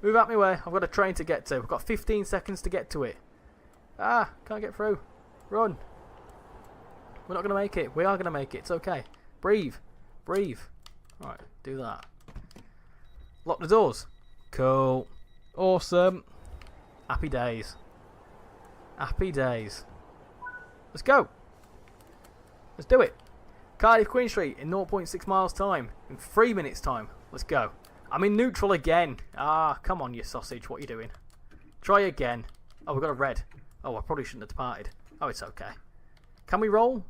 Speaker 1: Move out my way. I've got a train to get to. I've got 15 seconds to get to it. Ah, can't get through. Run. We're not going to make it. We are going to make it. It's okay. Breathe. Breathe. Right, do that. Lock the doors. Cool. Awesome. Happy days. Happy days. Let's go. Let's do it. Cardiff Queen Street in 0.6 miles time. In 3 minutes time. Let's go. I'm in neutral again. Ah, come on, you sausage. What are you doing? Try again. Oh, we've got a red. Oh, I probably shouldn't have departed. Oh, it's okay. Can we roll?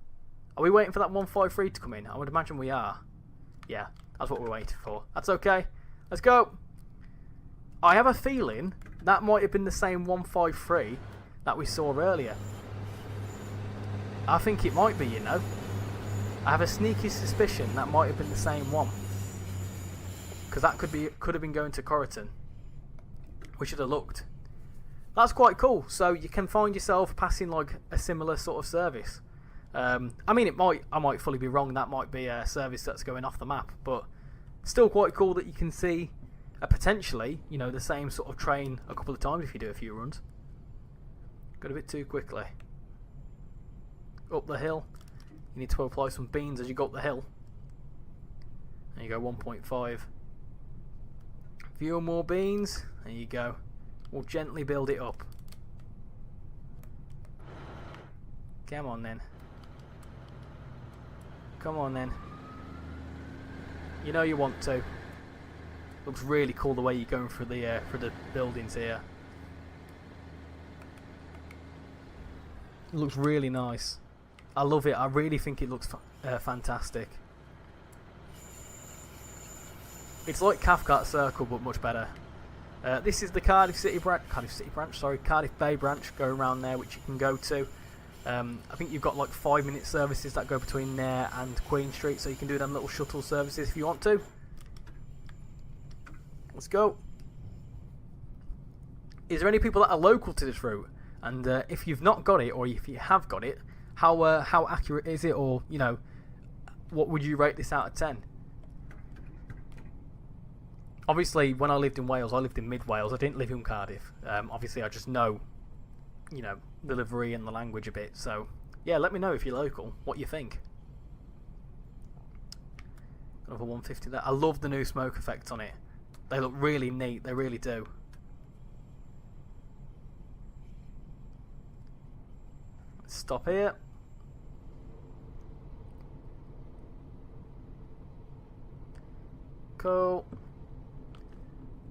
Speaker 1: Are we waiting for that 153 to come in? I would imagine we are. Yeah, that's what we're waiting for. That's okay. Let's go. I have a feeling that might have been the same 153 that we saw earlier. I think it might be, you know. I have a sneaky suspicion that might have been the same one. Because that could have been going to Corriton. We should have looked. That's quite cool. So you can find yourself passing like a similar sort of service. I mean, I might fully be wrong. That might be a service that's going off the map, but still quite cool that you can see potentially, you know, the same sort of train a couple of times if you do a few runs. Got a bit too quickly. Up the hill. You need to apply some beans as you go up the hill. There you go, 1.5. Few more beans. There you go. We'll gently build it up. Come on then. Come on then. You know you want to. Looks really cool the way you're going through the buildings here. It looks really nice. I love it. I really think it looks fantastic. It's like Cathcart Circle, but much better. This is the Cardiff Bay branch going around there, which you can go to. I think you've got like 5-minute services that go between there and Queen Street, so you can do them little shuttle services if you want to. Let's go. Is there any people that are local to this route? And if you've not got it, or if you have got it, how accurate is it, or you know, what would you rate this out of 10? Obviously, when I lived in Wales, I lived in mid Wales. I didn't live in Cardiff. Obviously, I just know, you know, the livery and the language a bit. So yeah, let me know if you're local, what you think. Another 150 there. I love the new smoke effect on it. They look really neat. They really do. Let's stop here. Cool.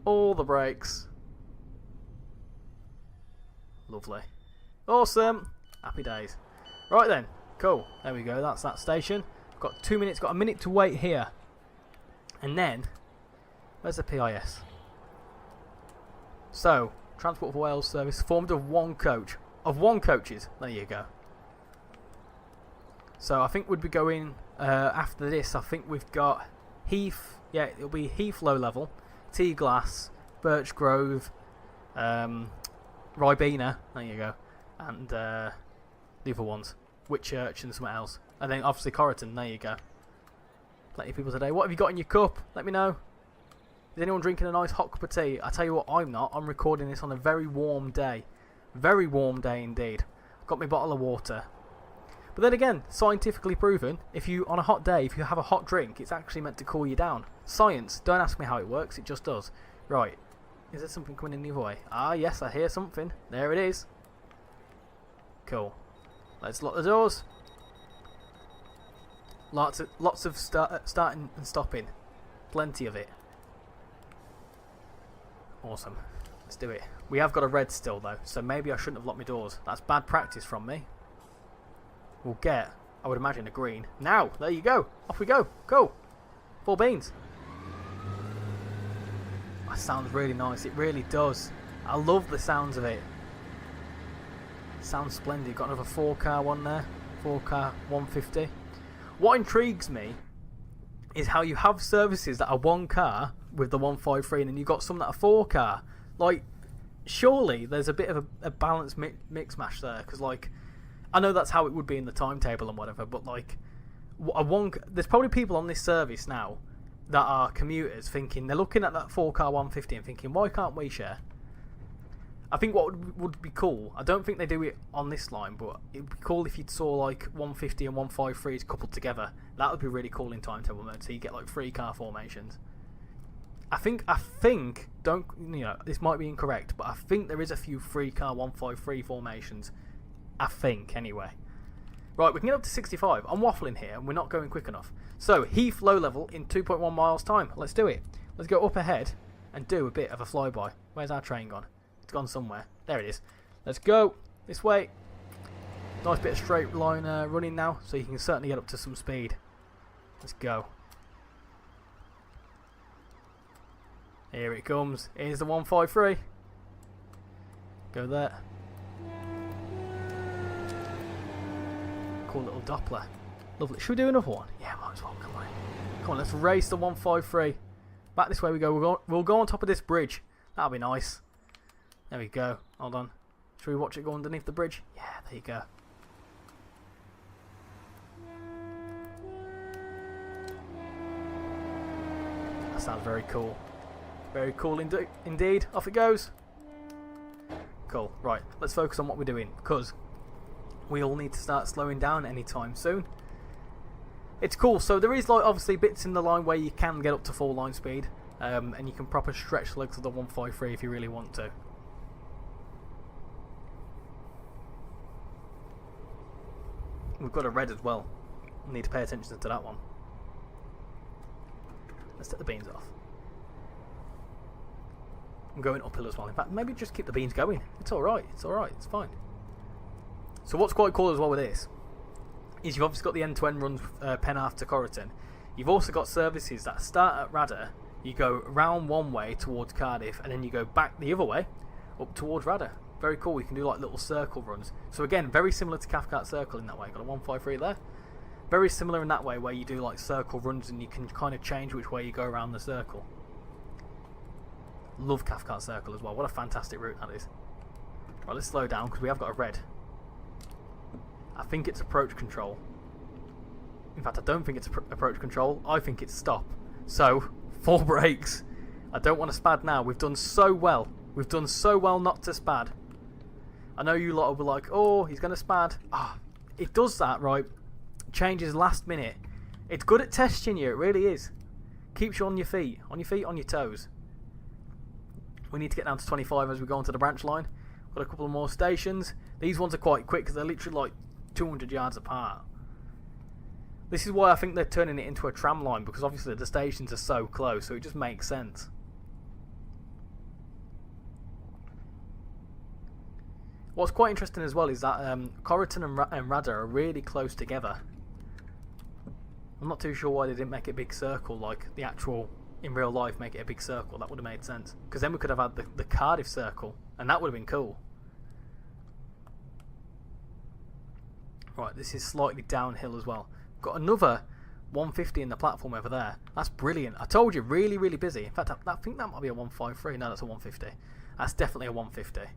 Speaker 1: All the brakes. Lovely. Awesome. Happy days. Right then. Cool. There we go. That's that station. Got 2 minutes. Got a minute to wait here. And then, where's the PIS? So, Transport for Wales service formed of one coach. Of one coaches. There you go. So, I think we'd be going, after this, I think we've got Heath. Yeah, it'll be Heath low level. Tea Glass. Birch Grove. Ribena. There you go. And the other ones. Whitchurch and something else. And then obviously Corriton. There you go. Plenty of people today. What have you got in your cup? Let me know. Is anyone drinking a nice hot cup of tea? I tell you what, I'm not. I'm recording this on a very warm day. Very warm day indeed. Got my bottle of water. But then again, scientifically proven, if you, on a hot day, if you have a hot drink, it's actually meant to cool you down. Science. Don't ask me how it works. It just does. Right. Is there something coming in the other way? Ah, yes, I hear something. There it is. Cool. Let's lock the doors. Lots of starting and stopping. Plenty of it. Awesome. Let's do it. We have got a red still though, so maybe I shouldn't have locked my doors. That's bad practice from me. We'll get, I would imagine, a green. Now, there you go. Off we go. Go. 4 beans. That sounds really nice. It really does. I love the sounds of it. Sounds splendid. Got another 4-car one there. 4-car 150. What intrigues me is how you have services that are 1 car with the 153 and then you've got some that are 4-car. Like, surely there's a bit of a balanced mix mash there. Because, like, I know that's how it would be in the timetable and whatever, but, like, there's probably people on this service now that are commuters thinking, they're looking at that 4-car 150 and thinking, why can't we share? I think what would be cool, I don't think they do it on this line, but it would be cool if you saw like 150 and 153s coupled together. That would be really cool in timetable mode, so you get like 3-car formations. I think, don't, you know, this might be incorrect, but I think there is a few 3-car 153 formations. I think, anyway. Right, we can get up to 65. I'm waffling here, and we're not going quick enough. So, Heath low level in 2.1 miles time. Let's do it. Let's go up ahead and do a bit of a flyby. Where's our train gone? It's gone somewhere. There it is. Let's go this way. Nice bit of straight line running now, so you can certainly get up to some speed. Let's go. Here it comes. Here's the 153. Go there. Cool little Doppler. Lovely. Should we do another one? Yeah, might as well. Come on. Come on, let's race the 153. Back this way we go. We'll go on top of this bridge. That'll be nice. There we go. Hold on. Should we watch it go underneath the bridge? Yeah, there you go. That sounds very cool. Very cool indeed. Off it goes. Cool. Right, let's focus on what we're doing, because we all need to start slowing down anytime soon. It's cool. So there is, like, obviously bits in the line where you can get up to full line speed, and you can proper stretch the legs of the 153 if you really want to. We've got a red as well. We need to pay attention to that one. Let's take the beans off. I'm going uphill as well. In fact, maybe just keep the beans going. It's alright. It's alright. It's fine. So what's quite cool as well with this is you've obviously got the end-to-end runs Penarth to Corriton. You've also got services that start at Radder, You go round one way towards Cardiff, and then you go back the other way up towards Radda. Very cool. You can do like little circle runs. So again, very similar to Cathcart Circle in that way. Got a 153 there. Very similar in that way, where you do like circle runs and you can kind of change which way you go around the circle. Love Cathcart Circle as well. What a fantastic route that is. Right, let's slow down because we have got a red. I think it's approach control. In fact, I don't think it's approach control. I think it's stop. So, 4 brakes. I don't want to spad now. We've done so well. We've done so well not to spad. I know you lot will be like, oh, he's going to spad. Ah, it does that, right? Changes last minute. It's good at testing you. It really is. Keeps you on your feet. On your toes. We need to get down to 25 as we go onto the branch line. Got a couple of more stations. These ones are quite quick because they're literally like 200 yards apart. This is why I think they're turning it into a tram line, because obviously the stations are so close, so it just makes sense. What's quite interesting as well is that Corriton and Radda are really close together. I'm not too sure why they didn't make it a big circle like the actual, in real life, make it a big circle. That would have made sense. Because then we could have had the Cardiff circle, and that would have been cool. Right, this is slightly downhill as well. Got another 150 in the platform over there. That's brilliant. I told you, really, really busy. In fact, I think that might be a 153. No, that's a 150. That's definitely a 150.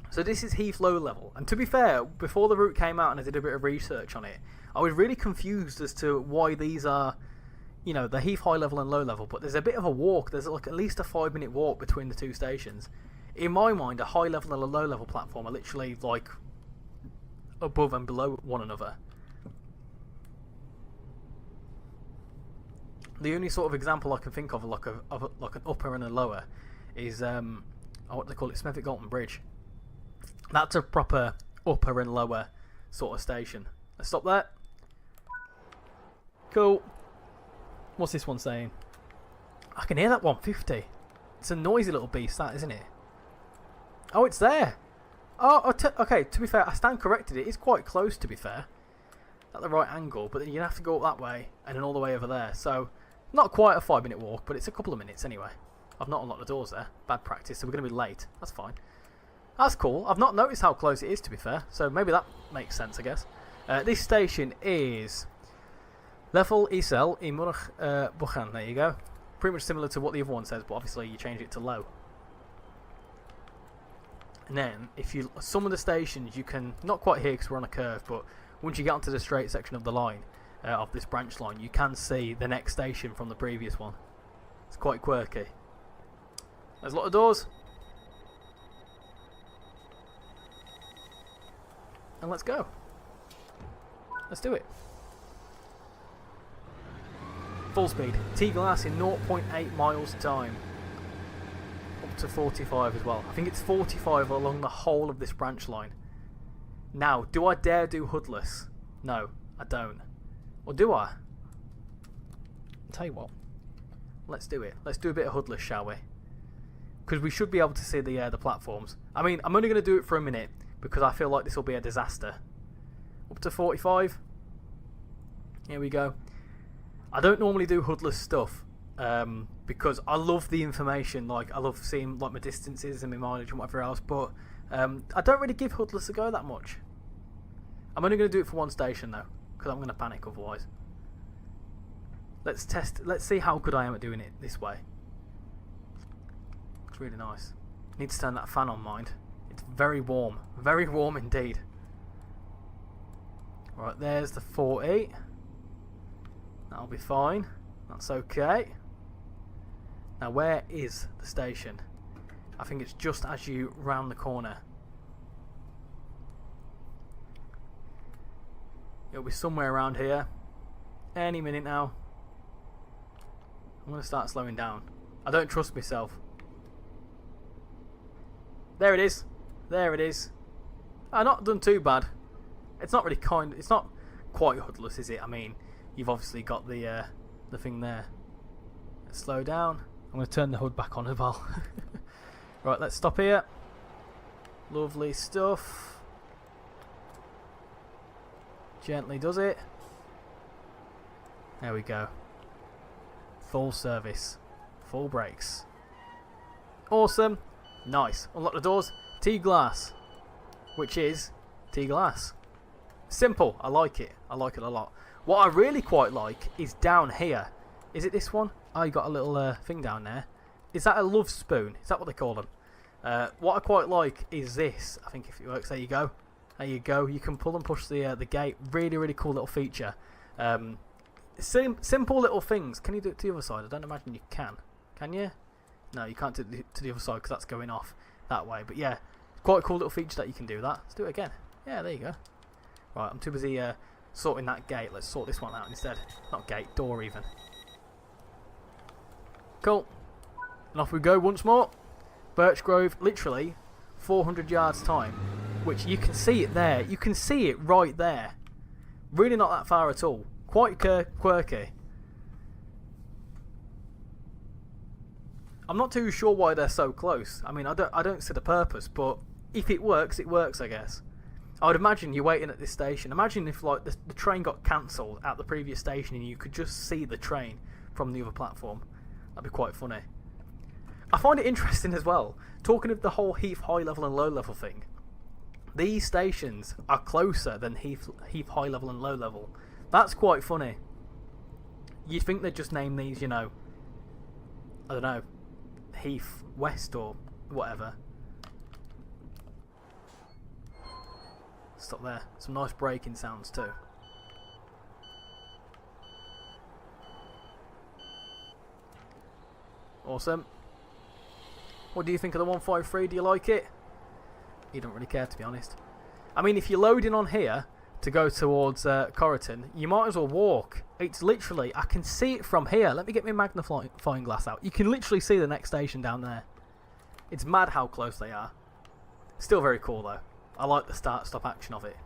Speaker 1: So this is Heath low level. And to be fair, before the route came out and I did a bit of research on it, I was really confused as to why these are, you know, the Heath high level and low level. But there's a bit of a walk. There's like at least a 5-minute walk between the two stations. In my mind, a high level and a low level platform are literally like above and below one another. The only sort of example I can think of like an upper and a lower is what they call it, Smethwick Galton Bridge. That's a proper upper and lower sort of station. Let's stop there. Cool. What's this one saying? I can hear that 150. It's a noisy little beast, that, isn't it? Oh, it's there. Oh, okay, to be fair, I stand corrected. It is quite close, to be fair. At the right angle, but then you have to go up that way and then all the way over there. So, not quite a 5-minute walk, but it's a couple of minutes anyway. I've not unlocked the doors there. Bad practice, so we're going to be late. That's fine. That's cool. I've not noticed how close it is, to be fair. So, maybe that makes sense, I guess. This station is Level Isel in Murch Buchan. There you go. Pretty much similar to what the other one says, but obviously you change it to low. And then, if you some of the stations you can not quite hear because we're on a curve, but once you get onto the straight section of the line, of this branch line, you can see the next station from the previous one. It's quite quirky. There's a lot of doors. And let's go. Let's do it. Full speed. T-glass in 0.8 miles time. Up to 45 as well. I think it's 45 along the whole of this branch line. Now, do I dare do hoodless? No, I don't. Or do I? I'll tell you what. Let's do it. Let's do a bit of hoodless, shall we? Because we should be able to see the platforms. I mean, I'm only going to do it for a minute because I feel like this will be a disaster. Up to 45. Here we go. I don't normally do hoodless stuff because I love the information. Like, I love seeing like my distances and my mileage and whatever else. But I don't really give hoodless a go that much. I'm only going to do it for one station though, because I'm going to panic otherwise. Let's test. Let's see how good I am at doing it this way. It's really nice. Need to turn that fan on, mind. It's very warm indeed. Right, there's the 40. That'll be fine. That's okay. Now, where is the station? I think it's just as you round the corner. It'll be somewhere around here. Any minute now. I'm going to start slowing down. I don't trust myself. There it is. There it is. I've not done too bad. It's not really it's not quite hoodless, is it? I mean, you've obviously got the thing there. Let's slow down. I'm going to turn the hood back on as well. Right, let's stop here. Lovely stuff. Gently does it. There we go. Full service. Full brakes. Awesome. Nice. Unlock the doors. T-glass. Which is T-glass. Simple. I like it. I like it a lot. What I really quite like is down here. Is it this one? Oh, you got a little thing down there. Is that a love spoon? Is that what they call them? What I quite like is this. I think if it works, there you go. There you go. You can pull and push the gate. Really, really cool little feature. Simple little things. Can you do it to the other side? I don't imagine you can. Can you? No, you can't do it to the other side because that's going off that way. But yeah, quite a cool little feature that you can do that. Let's do it again. Yeah, there you go. Right, I'm too busy sorting that gate. Let's sort this one out instead. Not gate, door even. Cool. And off we go once more. Birch Grove, literally 400 yards time. Which you can see it there. You can see it right there. Really not that far at all. Quite quirky. I'm not too sure why they're so close. I mean, I don't see the purpose, but if it works, I guess. I would imagine you're waiting at this station. Imagine if like the train got cancelled at the previous station and you could just see the train from the other platform. That'd be quite funny. I find it interesting as well, talking of the whole Heath high level and low level thing. These stations are closer than Heath high level and low level. That's quite funny. You'd think they'd just name these, you know, I don't know, Heath West or whatever. Stop there. Some nice braking sounds too. Awesome. What do you think of the 153? Do you like it? You don't really care, to be honest. I mean, if you're loading on here to go towards Corriton, you might as well walk. It's literally, I can see it from here. Let me get my magnifying glass out. You can literally see the next station down there. It's mad how close they are. Still very cool though. I like the start-stop action of it.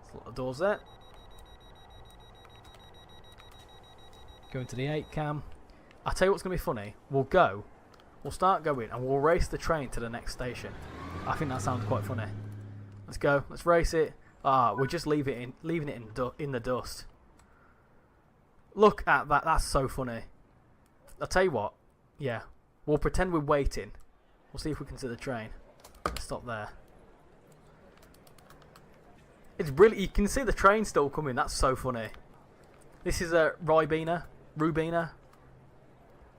Speaker 1: There's a lot of doors there. Go into the 8 cam. I'll tell you what's going to be funny. We'll start going and we'll race the train to the next station. I think that sounds quite funny. Let's go. Let's race it. We'll just leaving it in the dust. Look at that. That's so funny. I'll tell you what. Yeah. We'll pretend we're waiting. We'll see if we can see the train. Let's stop there. It's brilliant. You can see the train still coming. That's so funny. This is a Ribena.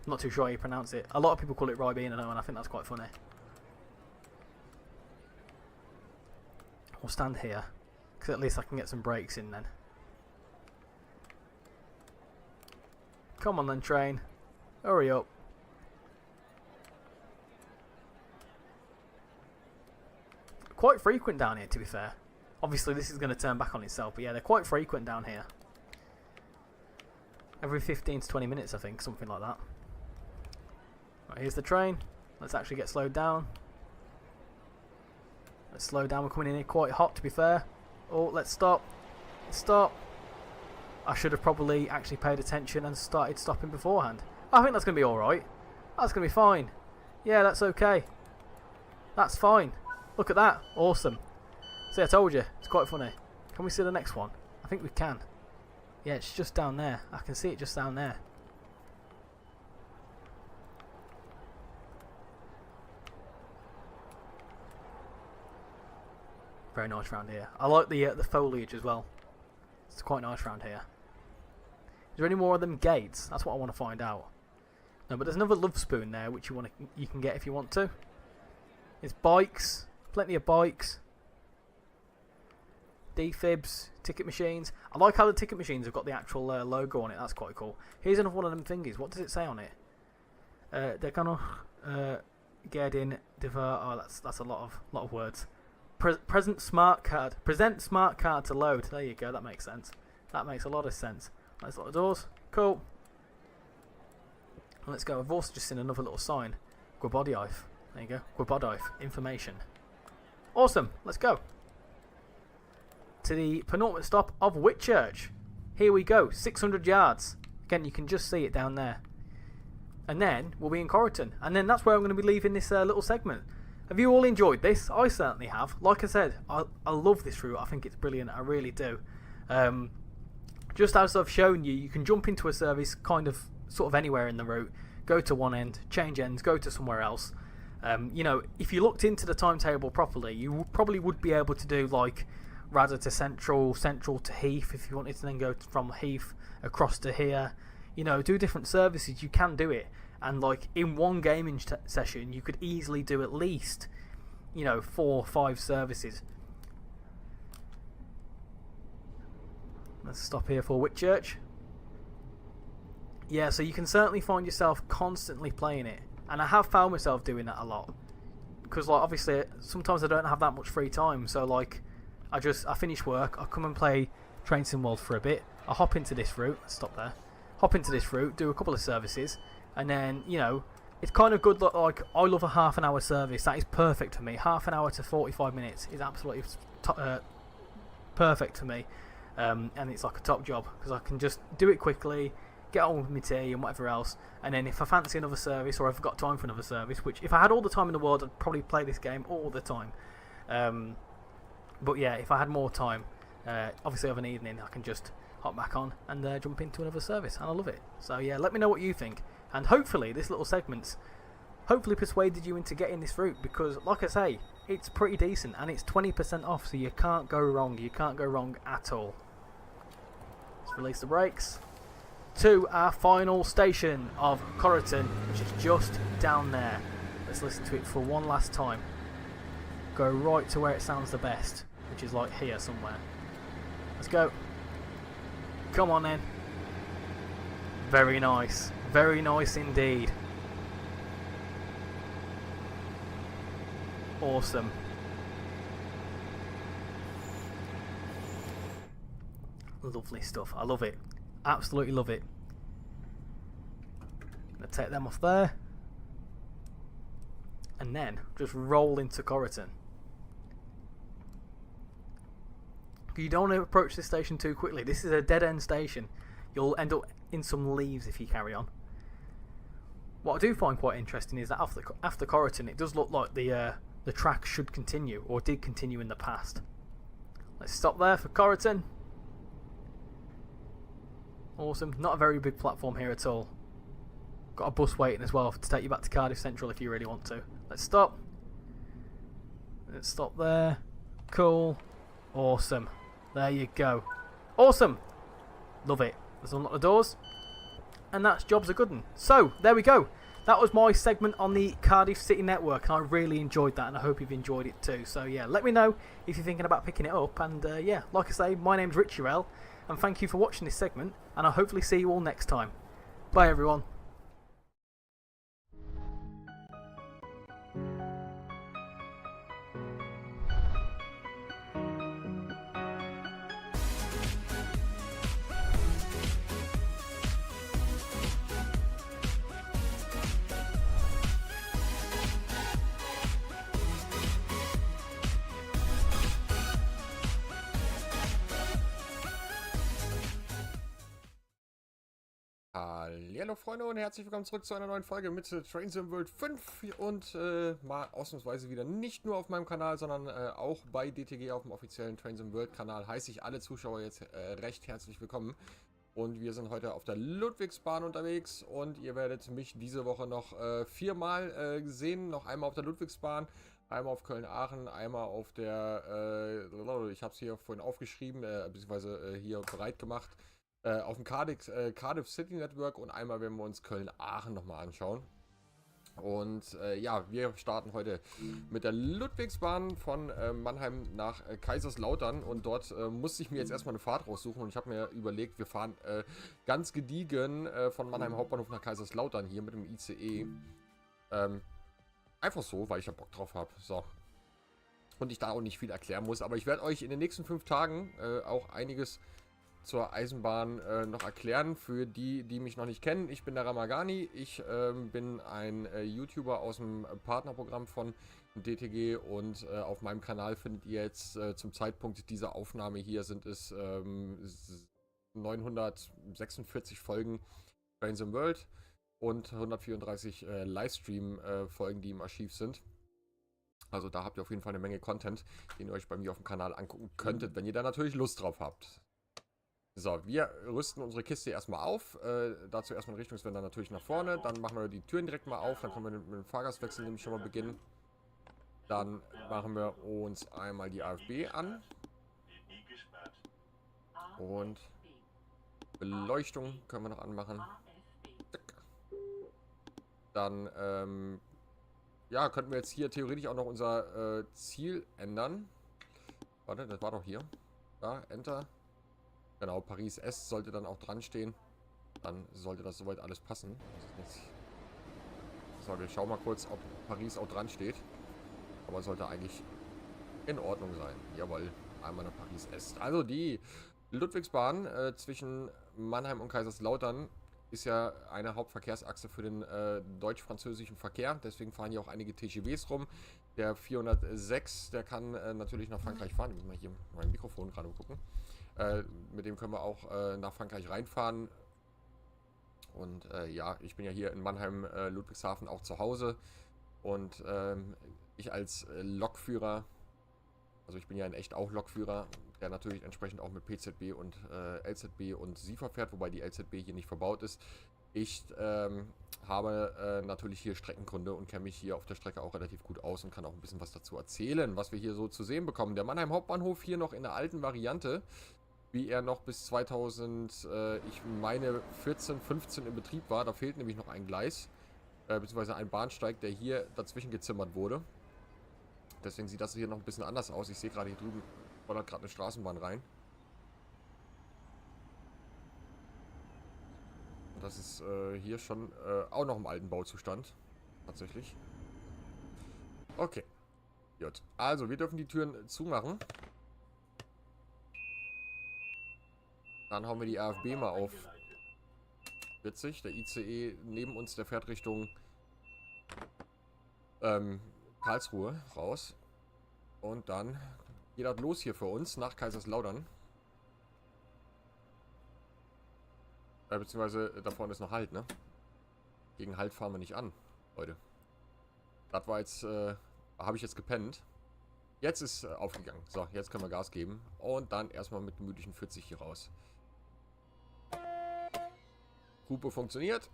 Speaker 1: I'm not too sure how you pronounce it. A lot of people call it Ribena though, and I think that's quite funny. We'll stand here, because at least I can get some brakes in then. Come on then, train. Hurry up. Quite frequent down here, to be fair. Obviously, this is going to turn back on itself, but yeah, they're quite frequent down here. Every 15 to 20 minutes, I think, something like that. Right, here's the train. Let's actually get slowed down. Let's slow down. We're coming in here quite hot, to be fair. Oh, let's stop. Stop. I should have probably actually paid attention and started stopping beforehand. I think that's going to be alright. That's going to be fine. Yeah, that's okay. That's fine. Look at that. Awesome. See, I told you. It's quite funny. Can we see the next one? I think we can. Yeah, it's just down there. I can see it just down there. Very nice round here. I like the foliage as well. It's quite nice round here. Is there any more of them gates? That's what I want to find out. No, but there's another love spoon there which you can get if you want to. It's bikes. Plenty of bikes. Defibs, ticket machines. I like how the ticket machines have got the actual logo on it. That's quite cool. Here's another one of them thingies. What does it say on it? They're gonna get in. Oh, that's a lot of words. Present smart card. Present smart card to load. There you go. That makes sense. That makes a lot of sense. Nice lot of doors. Cool. Let's go. I've also just seen another little sign. Gwybodiaeth. There you go. Gwybodiaeth. Information. Awesome. Let's go. To the penultimate stop of Whitchurch. Here we go. 600 yards. Again, you can just see it down there. And then we'll be in Corriton. And then that's where I'm going to be leaving this little segment. Have you all enjoyed this? I certainly have. Like I said, I love this route. I think it's brilliant. I really do. just as I've shown you, you can jump into a service kind of sort of anywhere in the route, go to one end, change ends, go to somewhere else. You know, if you looked into the timetable properly, you probably would be able to do like Radar to Central, Central to Heath, if you wanted to then go from Heath across to here. You know, do different services, you can do it. And like in one gaming session, you could easily do at least, you know, 4 or 5 services. Let's stop here for Whitchurch. Yeah, so you can certainly find yourself constantly playing it. And I have found myself doing that a lot. Because like obviously sometimes I don't have that much free time. So like I finish work, I come and play Train Sim World for a bit. I hop into this route, stop there. Hop into this route, do a couple of services. And then, you know, it's kind of good. Like I love a half an hour service. That is perfect for me. Half an hour to 45 minutes is absolutely perfect for me. And it's like a top job because I can just do it quickly, get on with my tea and whatever else, and then if I fancy another service or if I've got time for another service, which if I had all the time in the world I'd probably play this game all the time, but yeah, if I had more time, obviously of an evening, I can just hop back on and jump into another service, and I love it. So yeah, let me know what you think, and hopefully this little segment's hopefully persuaded you into getting this route, because like I say, it's pretty decent and it's 20% off, so you can't go wrong. You can't go wrong at all. Let's release the brakes to our final station of Corriton, which is just down there. Let's listen to it for one last time. Go right to where it sounds the best, which is like here somewhere. Let's go. Come on then. Very nice. Very nice indeed. Awesome. Lovely stuff. I love it. Absolutely love it. Gonna take them off there. And then just roll into Corriton. You don't want to approach this station too quickly. This is a dead end station. You'll end up in some leaves if you carry on. What I do find quite interesting is that after Corriton, it does look like the track should continue, or did continue in the past. Let's stop there for Corriton. Awesome. Not a very big platform here at all. Got a bus waiting as well to take you back to Cardiff Central if you really want to. Let's stop. Let's stop there. Cool. Awesome. There you go. Awesome. Love it. Let's unlock the doors. And that's job's a good one. So, there we go. That was my segment on the Cardiff City Network, and I really enjoyed that, and I hope you've enjoyed it too. So yeah, let me know if you're thinking about picking it up, and yeah, like I say, my name's Richie Rell, and thank you for watching this segment, and I'll hopefully see you all next time. Bye everyone.
Speaker 2: Hallo Freunde und herzlich willkommen zurück zu einer neuen Folge mit Train Sim World 5 und mal ausnahmsweise wieder nicht nur auf meinem Kanal, sondern auch bei DTG auf dem offiziellen Train Sim World Kanal. Heiße ich alle Zuschauer jetzt recht herzlich willkommen, und wir sind heute auf der Ludwigsbahn unterwegs und ihr werdet mich diese Woche noch 4-mal sehen, noch einmal auf der Ludwigsbahn, einmal auf Köln-Aachen, einmal auf der, ich habe es hier vorhin aufgeschrieben, beziehungsweise hier bereit gemacht, auf dem Cardiff City Network, und einmal werden wir uns Köln-Aachen nochmal anschauen. Und ja, wir starten heute mit der Ludwigsbahn von Mannheim nach Kaiserslautern, und dort musste ich mir jetzt erstmal eine Fahrt raussuchen, und ich habe mir überlegt, wir fahren ganz gediegen von Mannheim Hauptbahnhof nach Kaiserslautern hier mit dem ICE. Einfach so, weil ich da Bock drauf habe. So. Und ich da auch nicht viel erklären muss, aber ich werde euch in den nächsten 5 Tagen auch einiges zur Eisenbahn noch erklären, für die, die mich noch nicht kennen. Ich bin der Ramagani, ich bin ein YouTuber aus dem Partnerprogramm von DTG, und auf meinem Kanal findet ihr jetzt zum Zeitpunkt dieser Aufnahme hier sind es 946 Folgen Train Sim World und 134 Livestream-Folgen, die im Archiv sind. Also da habt ihr auf jeden Fall eine Menge Content, den ihr euch bei mir auf dem Kanal angucken könntet, wenn ihr da natürlich Lust drauf habt. So, wir rüsten unsere Kiste erstmal auf. Dazu erstmal den Richtungswender natürlich nach vorne. Dann machen wir die Türen direkt mal auf. Dann können wir mit dem Fahrgastwechsel nämlich schon mal beginnen. Dann machen wir uns einmal die AFB an. Und Beleuchtung können wir noch anmachen. Dann, ja, könnten wir jetzt hier theoretisch auch noch unser Ziel ändern. Warte, das war doch hier. Ja, Enter. Genau, Paris S sollte dann auch dran stehen. Dann sollte das soweit alles passen. So, wir schauen mal kurz, ob Paris auch dran steht. Aber sollte eigentlich in Ordnung sein. Jawohl, einmal nach Paris S. Also die Ludwigsbahn zwischen Mannheim und Kaiserslautern ist ja eine Hauptverkehrsachse für den deutsch-französischen Verkehr. Deswegen fahren hier auch einige TGVs rum. Der 406, der kann natürlich nach Frankreich fahren. Ich muss mal hier mein Mikrofon gerade gucken. Mit dem können wir auch nach Frankreich reinfahren. Und ja, ich bin ja hier in Mannheim, Ludwigshafen auch zu Hause. Und ich als Lokführer, also ich bin ja in echt auch Lokführer, der natürlich entsprechend auch mit PZB und LZB und SIFA fährt, wobei die LZB hier nicht verbaut ist. Ich habe natürlich hier Streckenkunde und kenne mich hier auf der Strecke auch relativ gut aus und kann auch ein bisschen was dazu erzählen, was wir hier so zu sehen bekommen. Der Mannheim Hauptbahnhof hier noch in der alten Variante, wie er noch bis 2000, ich meine 14, 15 in Betrieb war. Da fehlt nämlich noch ein Gleis, beziehungsweise ein Bahnsteig, der hier dazwischen gezimmert wurde. Deswegen sieht das hier noch ein bisschen anders aus. Ich sehe gerade hier drüben, ballert gerade eine Straßenbahn rein. Und das ist hier schon auch noch im alten Bauzustand. Tatsächlich. Okay. Gut. Also, wir dürfen die Türen zumachen. Dann hauen wir die AFB mal auf 40. Der ICE neben uns, der fährt Richtung Karlsruhe raus. Und dann geht das los hier für uns nach Kaiserslautern. Beziehungsweise da vorne ist noch Halt, ne? Gegen Halt fahren wir nicht an, Leute. Das war jetzt, habe ich jetzt gepennt. Jetzt ist aufgegangen. So, jetzt können wir Gas geben. Und dann erstmal mit gemütlichen 40 hier raus. Hupe funktioniert.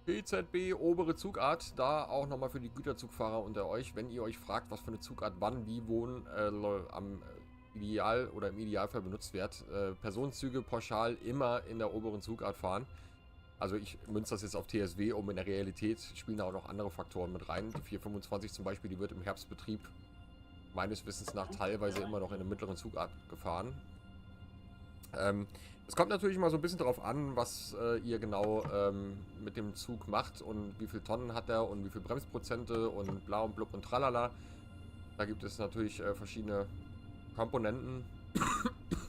Speaker 2: PZB, obere Zugart, da auch nochmal für die Güterzugfahrer unter euch, wenn ihr euch fragt, was für eine Zugart wann, wie, wo am Ideal oder im Idealfall benutzt wird. Personenzüge pauschal immer in der oberen Zugart fahren. Also ich münze das jetzt auf TSW um, in der Realität spielen da auch noch andere Faktoren mit rein. Die 425 zum Beispiel, die wird im Herbstbetrieb meines Wissens nach teilweise immer noch in der mittleren Zugart gefahren. Es kommt natürlich mal so ein bisschen darauf an, was ihr genau mit dem Zug macht und wie viele Tonnen hat er und wie viele Bremsprozente und bla und blub und tralala. Da gibt es natürlich verschiedene Komponenten,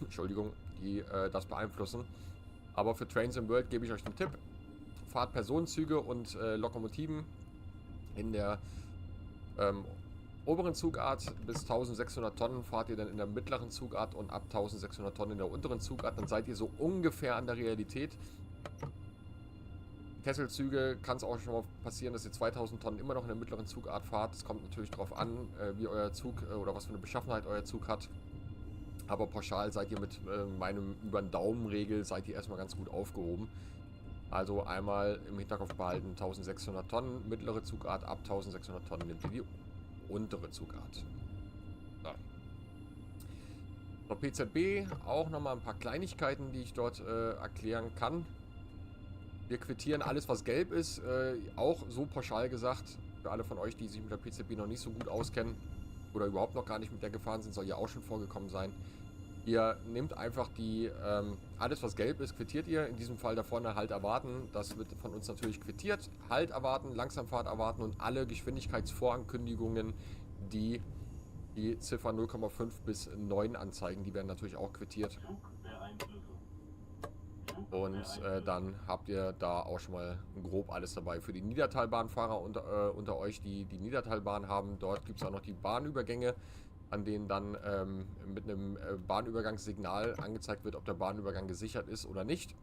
Speaker 2: Entschuldigung, die das beeinflussen. Aber für Trains in World gebe ich euch einen Tipp. Fahrt Personenzüge und Lokomotiven in der oberen Zugart bis 1600 Tonnen fahrt ihr dann in der mittleren Zugart und ab 1600 Tonnen in der unteren Zugart. Dann seid ihr so ungefähr an der Realität. Kesselzüge kann es auch schon mal passieren, dass ihr 2000 Tonnen immer noch in der mittleren Zugart fahrt. Es kommt natürlich darauf an, wie euer Zug oder was für eine Beschaffenheit euer Zug hat. Aber pauschal seid ihr mit meinem über den Daumen-Regel seid ihr erstmal ganz gut aufgehoben. Also einmal im Hinterkopf behalten, 1600 Tonnen, mittlere Zugart, ab 1600 Tonnen nimmt ihr die untere Zugart. So. Bei PZB auch nochmal ein paar Kleinigkeiten, die ich dort erklären kann. Wir quittieren alles, was gelb ist, auch so pauschal gesagt. Für alle von euch, die sich mit der PZB noch nicht so gut auskennen oder überhaupt noch gar nicht mit der gefahren sind, soll ja auch schon vorgekommen sein. Ihr nehmt einfach die, alles was gelb ist, quittiert ihr. In diesem Fall da vorne Halt erwarten. Das wird von uns natürlich quittiert. Halt erwarten, Langsamfahrt erwarten und alle Geschwindigkeitsvorankündigungen, die die Ziffer 0,5 bis 9 anzeigen, die werden natürlich auch quittiert. Und dann habt ihr da auch schon mal grob alles dabei. Für die Niedertalbahnfahrer unter euch, die die Niedertalbahn haben, dort gibt es auch noch die Bahnübergänge, an denen dann mit einem Bahnübergangssignal angezeigt wird, ob der Bahnübergang gesichert ist oder nicht.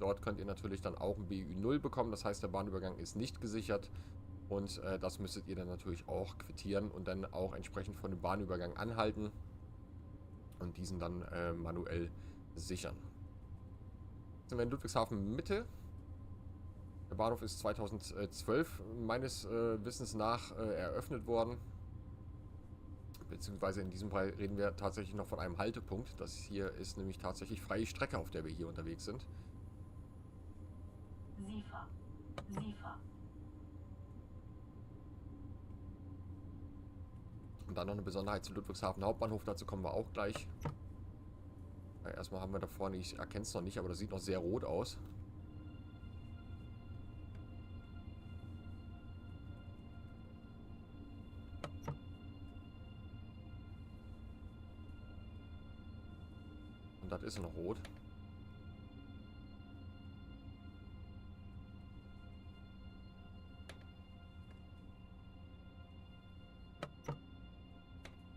Speaker 2: Dort könnt ihr natürlich dann auch ein BÜ0 bekommen, das heißt der Bahnübergang ist nicht gesichert und das müsstet ihr dann natürlich auch quittieren und dann auch entsprechend von dem Bahnübergang anhalten. und diesen dann manuell sichern. Jetzt sind wir in Ludwigshafen Mitte. Der Bahnhof ist 2012 meines Wissens nach eröffnet worden. Beziehungsweise in diesem Fall reden wir tatsächlich noch von einem Haltepunkt. Das hier ist nämlich tatsächlich freie Strecke, auf der wir hier unterwegs sind.
Speaker 3: Siefer.
Speaker 2: Und dann noch eine Besonderheit zu Ludwigshafen Hauptbahnhof, dazu kommen wir auch gleich. Erstmal haben wir da vorne, ich erkenne es noch nicht, aber das sieht noch sehr rot aus. Und das ist noch rot.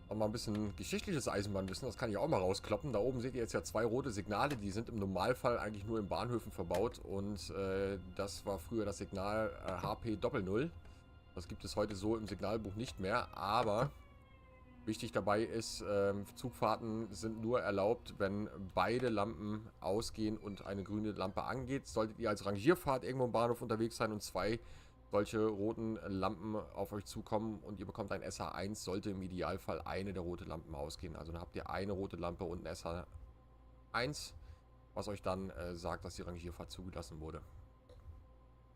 Speaker 2: Auch mal ein bisschen geschichtliches Eisenbahnwissen, das kann ich auch mal rauskloppen. Da oben seht ihr jetzt ja zwei rote Signale, die sind im Normalfall eigentlich nur in Bahnhöfen verbaut. Und das war früher das Signal HP 00. Das gibt es heute so im Signalbuch nicht mehr, aber wichtig dabei ist, Zugfahrten sind nur erlaubt, wenn beide Lampen ausgehen und eine grüne Lampe angeht. Solltet ihr als Rangierfahrt irgendwo im Bahnhof unterwegs sein und zwei solche roten Lampen auf euch zukommen und ihr bekommt ein SH1, sollte im Idealfall eine der roten Lampen ausgehen. Also dann habt ihr eine rote Lampe und ein SH1, was euch dann sagt, dass die Rangierfahrt zugelassen wurde.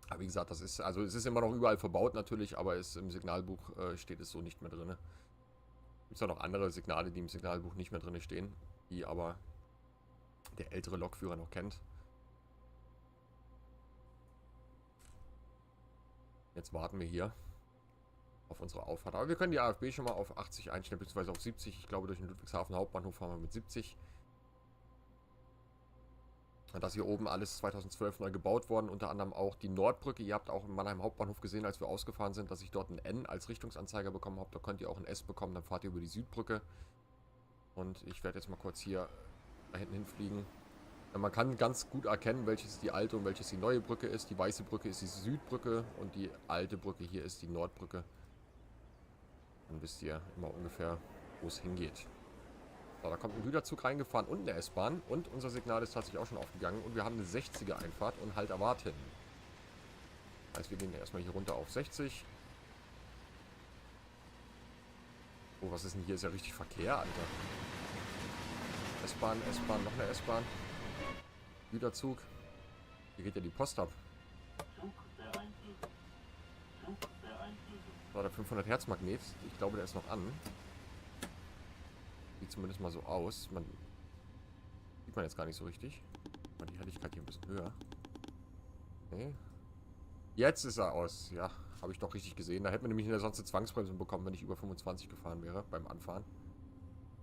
Speaker 2: Aber wie gesagt, das ist, also es ist immer noch überall verbaut natürlich, aber im Signalbuch steht es so nicht mehr drin. Gibt es auch noch andere Signale, die im Signalbuch nicht mehr drin stehen, die aber der ältere Lokführer noch kennt. Jetzt warten wir hier auf unsere Auffahrt. Aber wir können die AFB schon mal auf 80 einstellen, beziehungsweise auf 70. Ich glaube, durch den Ludwigshafen Hauptbahnhof fahren wir mit 70. Und das hier oben alles 2012 neu gebaut worden, unter anderem auch die Nordbrücke. Ihr habt auch im Mannheim Hauptbahnhof gesehen, als wir ausgefahren sind, dass ich dort ein N als Richtungsanzeiger bekommen habe. Da könnt ihr auch ein S bekommen, dann fahrt ihr über die Südbrücke. Und ich werde jetzt mal kurz hier da hinten hinfliegen. Man kann ganz gut erkennen, welches die alte und welches die neue Brücke ist. Die weiße Brücke ist die Südbrücke und die alte Brücke hier ist die Nordbrücke. Dann wisst ihr immer ungefähr, wo es hingeht. So, da kommt ein Güterzug reingefahren und eine S-Bahn. Und unser Signal ist tatsächlich auch schon aufgegangen. Und wir haben eine 60er-Einfahrt und halt erwarten. Das heißt, wir gehen erstmal hier runter auf 60. Oh, was ist denn hier? Ist ja richtig Verkehr, Alter. S-Bahn, S-Bahn, noch eine S-Bahn. Güterzug. Hier geht ja die Post ab. So, der 500 Hertz Magnet. Ich glaube, der ist noch an. Sieht zumindest mal so aus. Sieht man jetzt gar nicht so richtig. Mal die Helligkeit hier ein bisschen höher. Okay. Jetzt ist er aus. Ja, habe ich doch richtig gesehen. Da hätten wir nämlich sonst eine Zwangsbremsung bekommen, wenn ich über 25 gefahren wäre beim Anfahren.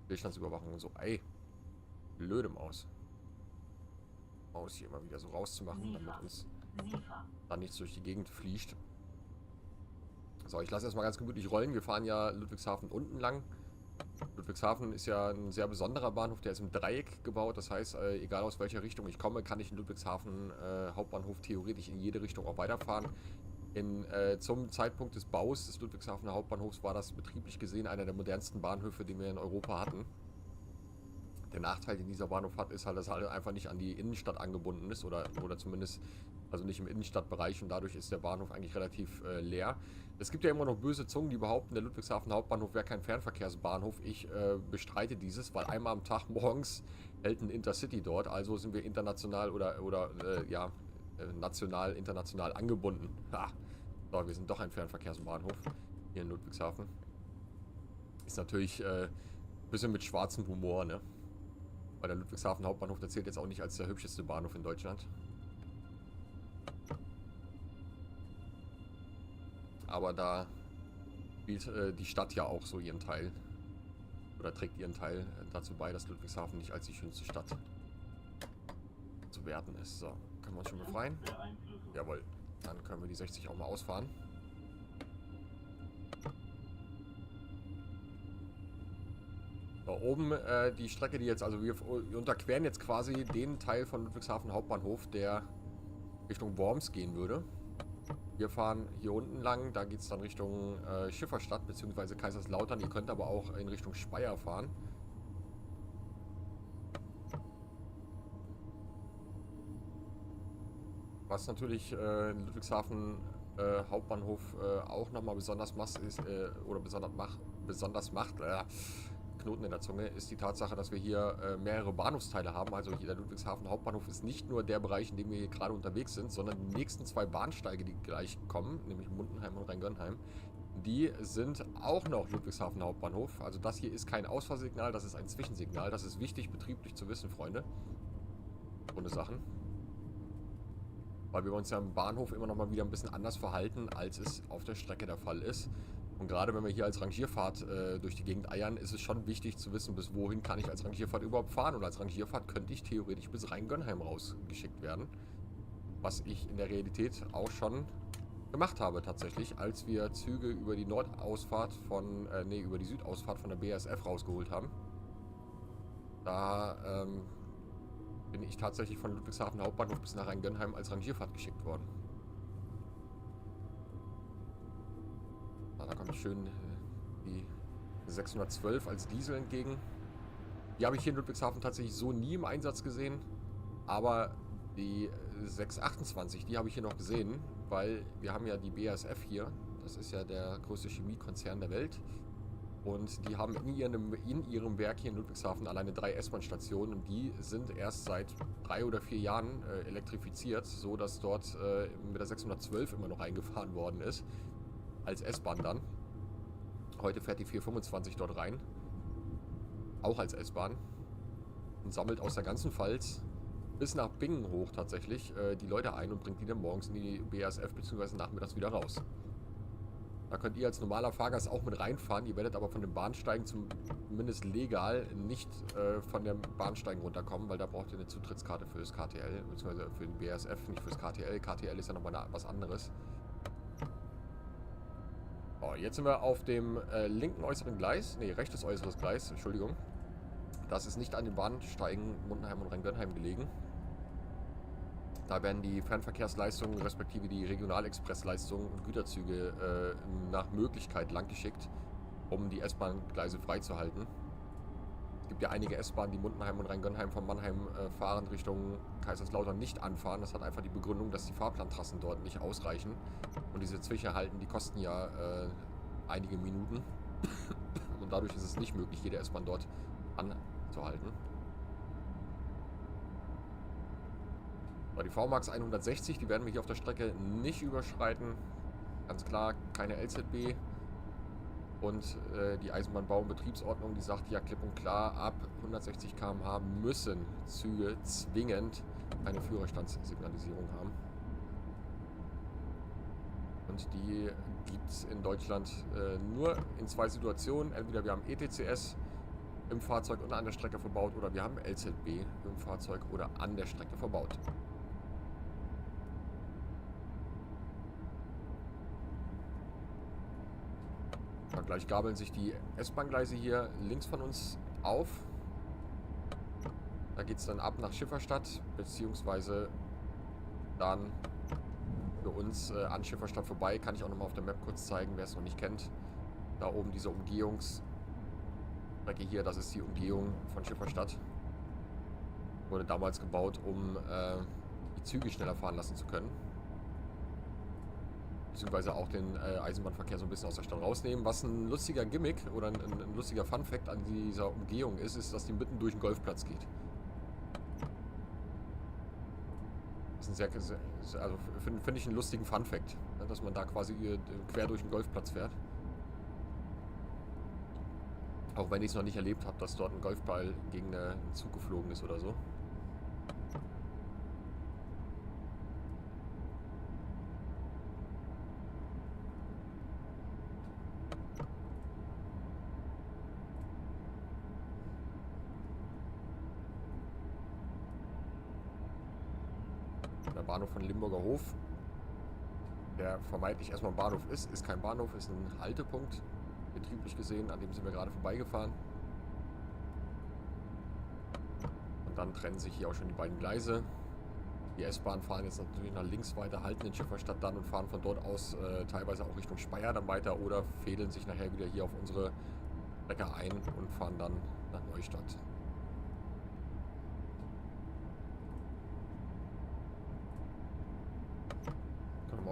Speaker 2: Stillstandsüberwachung und so. Ey. Blöde Maus. Maus hier immer wieder so rauszumachen, damit uns dann nichts durch die Gegend fliegt. So, ich lasse erstmal ganz gemütlich rollen. Wir fahren ja Ludwigshafen unten lang. Ludwigshafen ist ja ein sehr besonderer Bahnhof, der ist im Dreieck gebaut. Das heißt, egal aus welcher Richtung ich komme, kann ich in Ludwigshafen Hauptbahnhof theoretisch in jede Richtung auch weiterfahren. Zum Zeitpunkt des Baus des Ludwigshafen Hauptbahnhofs war das betrieblich gesehen einer der modernsten Bahnhöfe, die wir in Europa hatten. Der Nachteil, den dieser Bahnhof hat, ist halt, dass er halt einfach nicht an die Innenstadt angebunden ist oder zumindest, also nicht im Innenstadtbereich, und dadurch ist der Bahnhof eigentlich relativ leer. Es gibt ja immer noch böse Zungen, die behaupten, der Ludwigshafen Hauptbahnhof wäre kein Fernverkehrsbahnhof. Ich bestreite dieses, weil einmal am Tag morgens hält ein Intercity dort, also sind wir international national, international angebunden. Ha. So, wir sind doch ein Fernverkehrsbahnhof hier in Ludwigshafen. Ist natürlich ein bisschen mit schwarzem Humor, ne? Weil der Ludwigshafen Hauptbahnhof, der zählt jetzt auch nicht als der hübscheste Bahnhof in Deutschland. Aber da spielt die Stadt ja auch so ihren Teil. Oder trägt ihren Teil dazu bei, dass Ludwigshafen nicht als die schönste Stadt zu werten ist. So, können wir uns schon befreien? Jawohl. Dann können wir die 60 auch mal ausfahren. Da oben die Strecke, die jetzt, also wir unterqueren jetzt quasi den Teil von Ludwigshafen Hauptbahnhof, der Richtung Worms gehen würde. Wir fahren hier unten lang, da geht es dann Richtung Schifferstadt bzw. Kaiserslautern. Ihr könnt aber auch in Richtung Speyer fahren. Was natürlich Ludwigshafen Hauptbahnhof auch nochmal besonders besonders macht, Knoten in der Zunge, ist die Tatsache, dass wir hier mehrere Bahnhofsteile haben. Also hier der Ludwigshafen Hauptbahnhof ist nicht nur der Bereich, in dem wir hier gerade unterwegs sind, sondern die nächsten 2 Bahnsteige, die gleich kommen, nämlich Mundenheim und Rheingönheim, die sind auch noch Ludwigshafen Hauptbahnhof. Also das hier ist kein Ausfahrsignal, das ist ein Zwischensignal. Das ist wichtig betrieblich zu wissen, Freunde. Ohne Sachen. Weil wir uns ja im Bahnhof immer noch mal wieder ein bisschen anders verhalten, als es auf der Strecke der Fall ist. Und gerade wenn wir hier als Rangierfahrt durch die Gegend eiern, ist es schon wichtig zu wissen, bis wohin kann ich als Rangierfahrt überhaupt fahren. Und als Rangierfahrt könnte ich theoretisch bis Rheingönheim rausgeschickt werden. Was ich in der Realität auch schon gemacht habe tatsächlich, als wir Züge über die Nordausfahrt von, über die Südausfahrt von der BASF rausgeholt haben. Da bin ich tatsächlich von Ludwigshafen Hauptbahnhof bis nach Rheingönheim als Rangierfahrt geschickt worden. Da kommt schön die 612 als Diesel entgegen. Die habe ich hier in Ludwigshafen tatsächlich so nie im Einsatz gesehen. Aber die 628, die habe ich hier noch gesehen, weil wir haben ja die BASF hier. Das ist ja der größte Chemiekonzern der Welt. Und die haben in ihrem Werk hier in Ludwigshafen alleine 3 S-Bahn-Stationen. Und die sind erst seit 3 oder 4 Jahren elektrifiziert, so dass dort mit der 612 immer noch eingefahren worden ist. Als S-Bahn dann. Heute fährt die 425 dort rein. Auch als S-Bahn. Und sammelt aus der ganzen Pfalz bis nach Bingen hoch tatsächlich die Leute ein und bringt die dann morgens in die BASF bzw. nachmittags wieder raus. Da könnt ihr als normaler Fahrgast auch mit reinfahren. Ihr werdet aber von den Bahnsteigen zumindest legal nicht von den Bahnsteigen runterkommen, weil da braucht ihr eine Zutrittskarte für das KTL, beziehungsweise für den BASF, nicht fürs KTL. KTL ist ja nochmal was anderes. Oh, jetzt sind wir auf dem linken äußeren Gleis, rechtes äußeres Gleis, Entschuldigung. Das ist nicht an den Bahnsteigen Mundenheim und Rheingönheim gelegen. Da werden die Fernverkehrsleistungen respektive die Regionalexpressleistungen und Güterzüge nach Möglichkeit langgeschickt, um die S-Bahn-Gleise freizuhalten. Es gibt ja einige S-Bahnen, die Mundenheim und Rheingönheim von Mannheim fahren Richtung Kaiserslautern nicht anfahren. Das hat einfach die Begründung, dass die Fahrplantrassen dort nicht ausreichen. Und diese Zwischenhalten, die kosten ja einige Minuten. Und dadurch ist es nicht möglich, jede S-Bahn dort anzuhalten. Die VMAX 160, die werden wir hier auf der Strecke nicht überschreiten. Ganz klar, keine LZB. Und die Eisenbahnbau- und Betriebsordnung, die sagt ja klipp und klar, ab 160 km/h müssen Züge zwingend eine Führerstandssignalisierung haben. Und die gibt es in Deutschland nur in 2 Situationen. Entweder wir haben ETCS im Fahrzeug und an der Strecke verbaut, oder wir haben LZB im Fahrzeug oder an der Strecke verbaut. Gleich gabeln sich die S-Bahn-Gleise hier links von uns auf. Da geht es dann ab nach Schifferstadt, beziehungsweise dann für uns an Schifferstadt vorbei. Kann ich auch nochmal auf der Map kurz zeigen, wer es noch nicht kennt. Da oben diese Umgehungsstrecke hier, das ist die Umgehung von Schifferstadt. Wurde damals gebaut, um die Züge schneller fahren lassen zu können. Beziehungsweise auch den Eisenbahnverkehr so ein bisschen aus der Stadt rausnehmen. Was ein lustiger Gimmick oder ein lustiger Funfact an dieser Umgehung ist, dass die mitten durch den Golfplatz geht. Das ist also finde ich einen lustigen Funfact, dass man da quasi quer durch den Golfplatz fährt. Auch wenn ich es noch nicht erlebt habe, dass dort ein Golfball gegen einen Zug geflogen ist oder so. Der Bahnhof von Limburger Hof, der vermeintlich erstmal ein Bahnhof ist kein Bahnhof, ist ein Haltepunkt, betrieblich gesehen, an dem sind wir gerade vorbeigefahren. Und dann trennen sich hier auch schon die beiden Gleise. Die S-Bahn fahren jetzt natürlich nach links weiter, halten in Schifferstadt dann und fahren von dort aus teilweise auch Richtung Speyer dann weiter oder fädeln sich nachher wieder hier auf unsere Strecke ein und fahren dann nach Neustadt.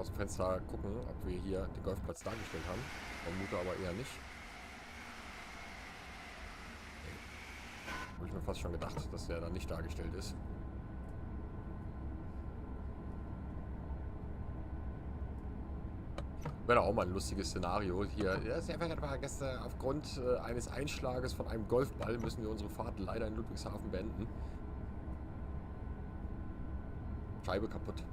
Speaker 2: aus dem Fenster gucken, ob wir hier den Golfplatz dargestellt haben. Vermute aber eher nicht. Habe ich mir fast schon gedacht, dass der da nicht dargestellt ist. Wäre auch mal ein lustiges Szenario. Hier, gestern aufgrund eines Einschlages von einem Golfball müssen wir unsere Fahrt leider in Ludwigshafen beenden. Scheibe kaputt.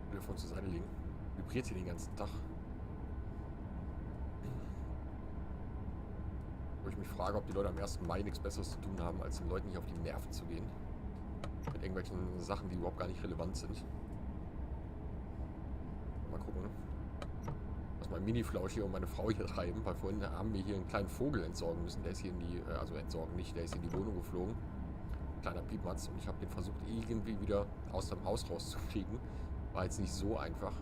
Speaker 2: Telefon zur Seite legen. Vibriert hier den ganzen Tag. Wo ich mich frage, ob die Leute am 1. Mai nichts Besseres zu tun haben, als den Leuten hier auf die Nerven zu gehen. Mit irgendwelchen Sachen, die überhaupt gar nicht relevant sind. Mal gucken, was mein Mini-Flausch hier und meine Frau hier treiben, weil vorhin haben wir hier einen kleinen Vogel entsorgen müssen. Der ist hier in die, also entsorgen nicht, der ist in die Wohnung geflogen. Kleiner Piepmatz, und ich habe den versucht irgendwie wieder aus dem Haus rauszukriegen. War jetzt nicht so einfach.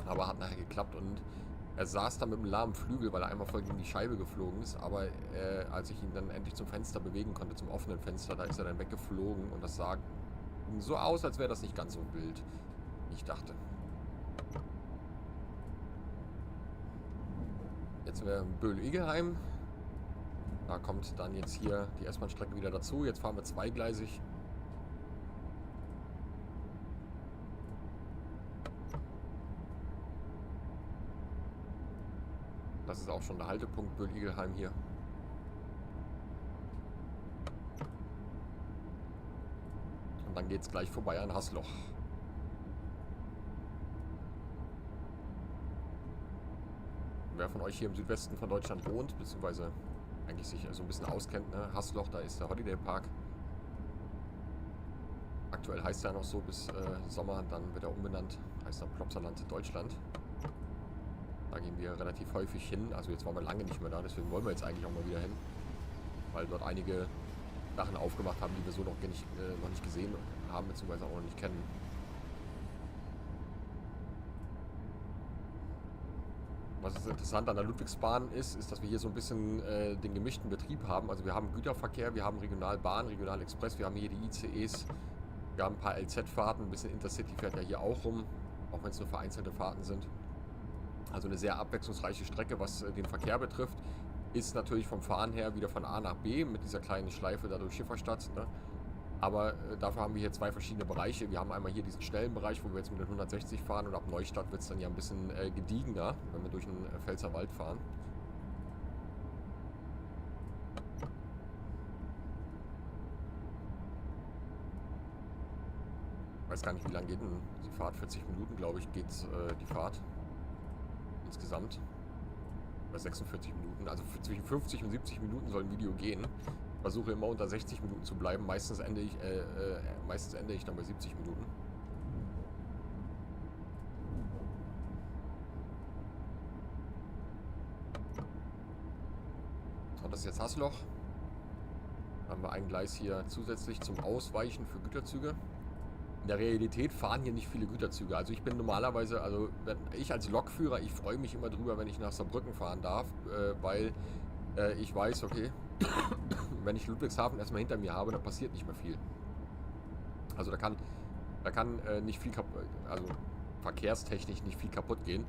Speaker 2: Aber hat nachher geklappt, und er saß da mit einem lahmen Flügel, weil er einmal voll gegen die Scheibe geflogen ist. Aber als ich ihn dann endlich zum Fenster bewegen konnte, zum offenen Fenster, da ist er dann weggeflogen, und das sah so aus, als wäre das nicht ganz so wild, wie ich dachte. Jetzt sind wir in Böhl-Igelheim. Da kommt dann jetzt hier die S-Bahn-Strecke wieder dazu. Jetzt fahren wir zweigleisig. Das ist auch schon der Haltepunkt Böhl-Igelheim hier. Und dann geht es gleich vorbei an Hasloch. Wer von euch hier im Südwesten von Deutschland wohnt, beziehungsweise eigentlich sich so ein bisschen auskennt, ne? Hasloch, da ist der Holiday Park. Aktuell heißt er noch so bis Sommer, dann wird er umbenannt, heißt dann Plopsaland Deutschland. Da gehen wir relativ häufig hin, also jetzt waren wir lange nicht mehr da, deswegen wollen wir jetzt eigentlich auch mal wieder hin. Weil dort einige Sachen aufgemacht haben, die wir so noch nicht gesehen haben, beziehungsweise auch noch nicht kennen. Was ist interessant an der Ludwigsbahn ist, dass wir hier so ein bisschen den gemischten Betrieb haben. Also wir haben Güterverkehr, wir haben Regionalbahn, Regionalexpress, wir haben hier die ICEs, wir haben ein paar LZ-Fahrten, ein bisschen Intercity fährt ja hier auch rum, auch wenn es nur vereinzelte Fahrten sind. Also eine sehr abwechslungsreiche Strecke, was den Verkehr betrifft. Ist natürlich vom Fahren her wieder von A nach B mit dieser kleinen Schleife da durch Schifferstadt. Ne? Aber dafür haben wir hier zwei verschiedene Bereiche. Wir haben einmal hier diesen schnellen Bereich, wo wir jetzt mit den 160 fahren, und ab Neustadt wird es dann ja ein bisschen gediegener, wenn wir durch den Pfälzerwald fahren. Ich weiß gar nicht, wie lange geht denn die Fahrt? 40 Minuten, glaube ich, geht die Fahrt insgesamt. Bei 46 Minuten, also zwischen 50 und 70 Minuten soll ein Video gehen. Ich versuche immer unter 60 Minuten zu bleiben. Meistens ende ich dann bei 70 Minuten. So, das ist jetzt Hasloch. Dann haben wir ein Gleis hier zusätzlich zum Ausweichen für Güterzüge. In der Realität fahren hier nicht viele Güterzüge. Also ich bin normalerweise, also ich als Lokführer, ich freue mich immer drüber, wenn ich nach Saarbrücken fahren darf, weil ich weiß, okay, wenn ich Ludwigshafen erstmal hinter mir habe, dann passiert nicht mehr viel. Also da kann nicht viel kaputt, also verkehrstechnisch nicht viel kaputt gehen,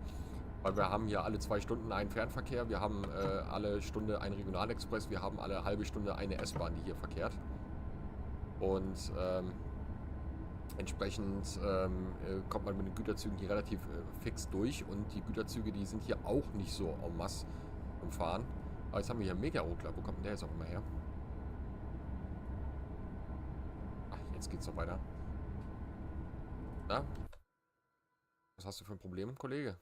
Speaker 2: weil wir haben hier alle 2 Stunden einen Fernverkehr, wir haben alle Stunde einen Regionalexpress, wir haben alle halbe Stunde eine S-Bahn, die hier verkehrt. Und entsprechend kommt man mit den Güterzügen hier relativ fix durch, und die Güterzüge, die sind hier auch nicht so en masse am Fahren. Aber jetzt haben wir hier einen Mega-Rotler. Wo kommt denn der jetzt auch immer her? Ach, jetzt geht's doch weiter. Na? Was hast du für ein Problem, Kollege?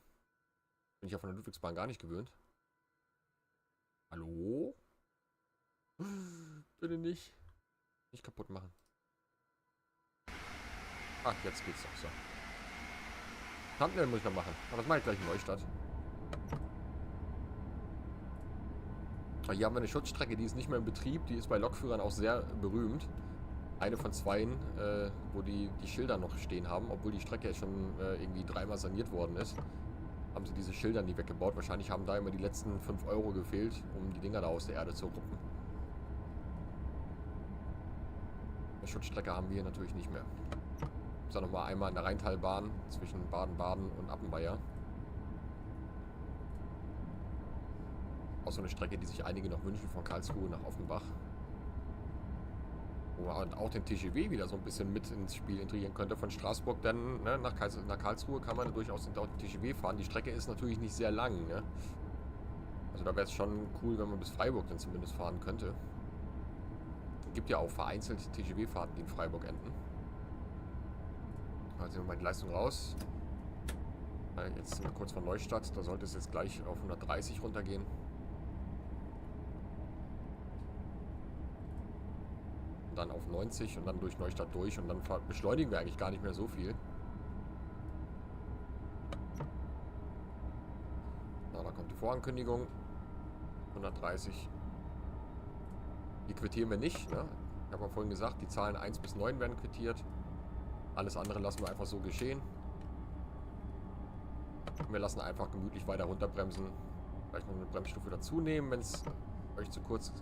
Speaker 2: Bin ich ja von der Ludwigsbahn gar nicht gewöhnt. Hallo? Bitte nicht. Nicht kaputt machen. Ach, jetzt geht's doch so. Thumbnail muss ich noch machen. Aber das mache ich gleich in Neustadt. Hier haben wir eine Schutzstrecke, die ist nicht mehr in Betrieb. Die ist bei Lokführern auch sehr berühmt. Eine von zweien, wo die Schilder noch stehen haben, obwohl die Strecke jetzt schon irgendwie 3-mal saniert worden ist. Haben sie diese Schilder nie weggebaut. Wahrscheinlich haben da immer die letzten 5 Euro gefehlt, um die Dinger da aus der Erde zu ruppen. Eine Schutzstrecke haben wir hier natürlich nicht mehr. Ist da nochmal einmal in der Rheintalbahn zwischen Baden-Baden und Appenweier. Auch so eine Strecke, die sich einige noch wünschen, von Karlsruhe nach Offenbach. Wo man auch den TGW wieder so ein bisschen mit ins Spiel integrieren könnte. Von Straßburg dann nach Karlsruhe kann man durchaus den TGW fahren. Die Strecke ist natürlich nicht sehr lang. Ne? Also da wäre es schon cool, wenn man bis Freiburg dann zumindest fahren könnte. Es gibt ja auch vereinzelt TGW-Fahrten, die in Freiburg enden. Also nehmen wir mal die Leistung raus. Jetzt sind wir kurz vor Neustadt. Da sollte es jetzt gleich auf 130 runtergehen. Dann auf 90 und dann durch Neustadt durch und dann beschleunigen wir eigentlich gar nicht mehr so viel. Na, da kommt die Vorankündigung. 130. Die quittieren wir nicht. Ne? Ich habe ja vorhin gesagt, die Zahlen 1 bis 9 werden quittiert. Alles andere lassen wir einfach so geschehen. Und wir lassen einfach gemütlich weiter runterbremsen. Vielleicht noch eine Bremsstufe dazu nehmen, wenn es euch zu kurz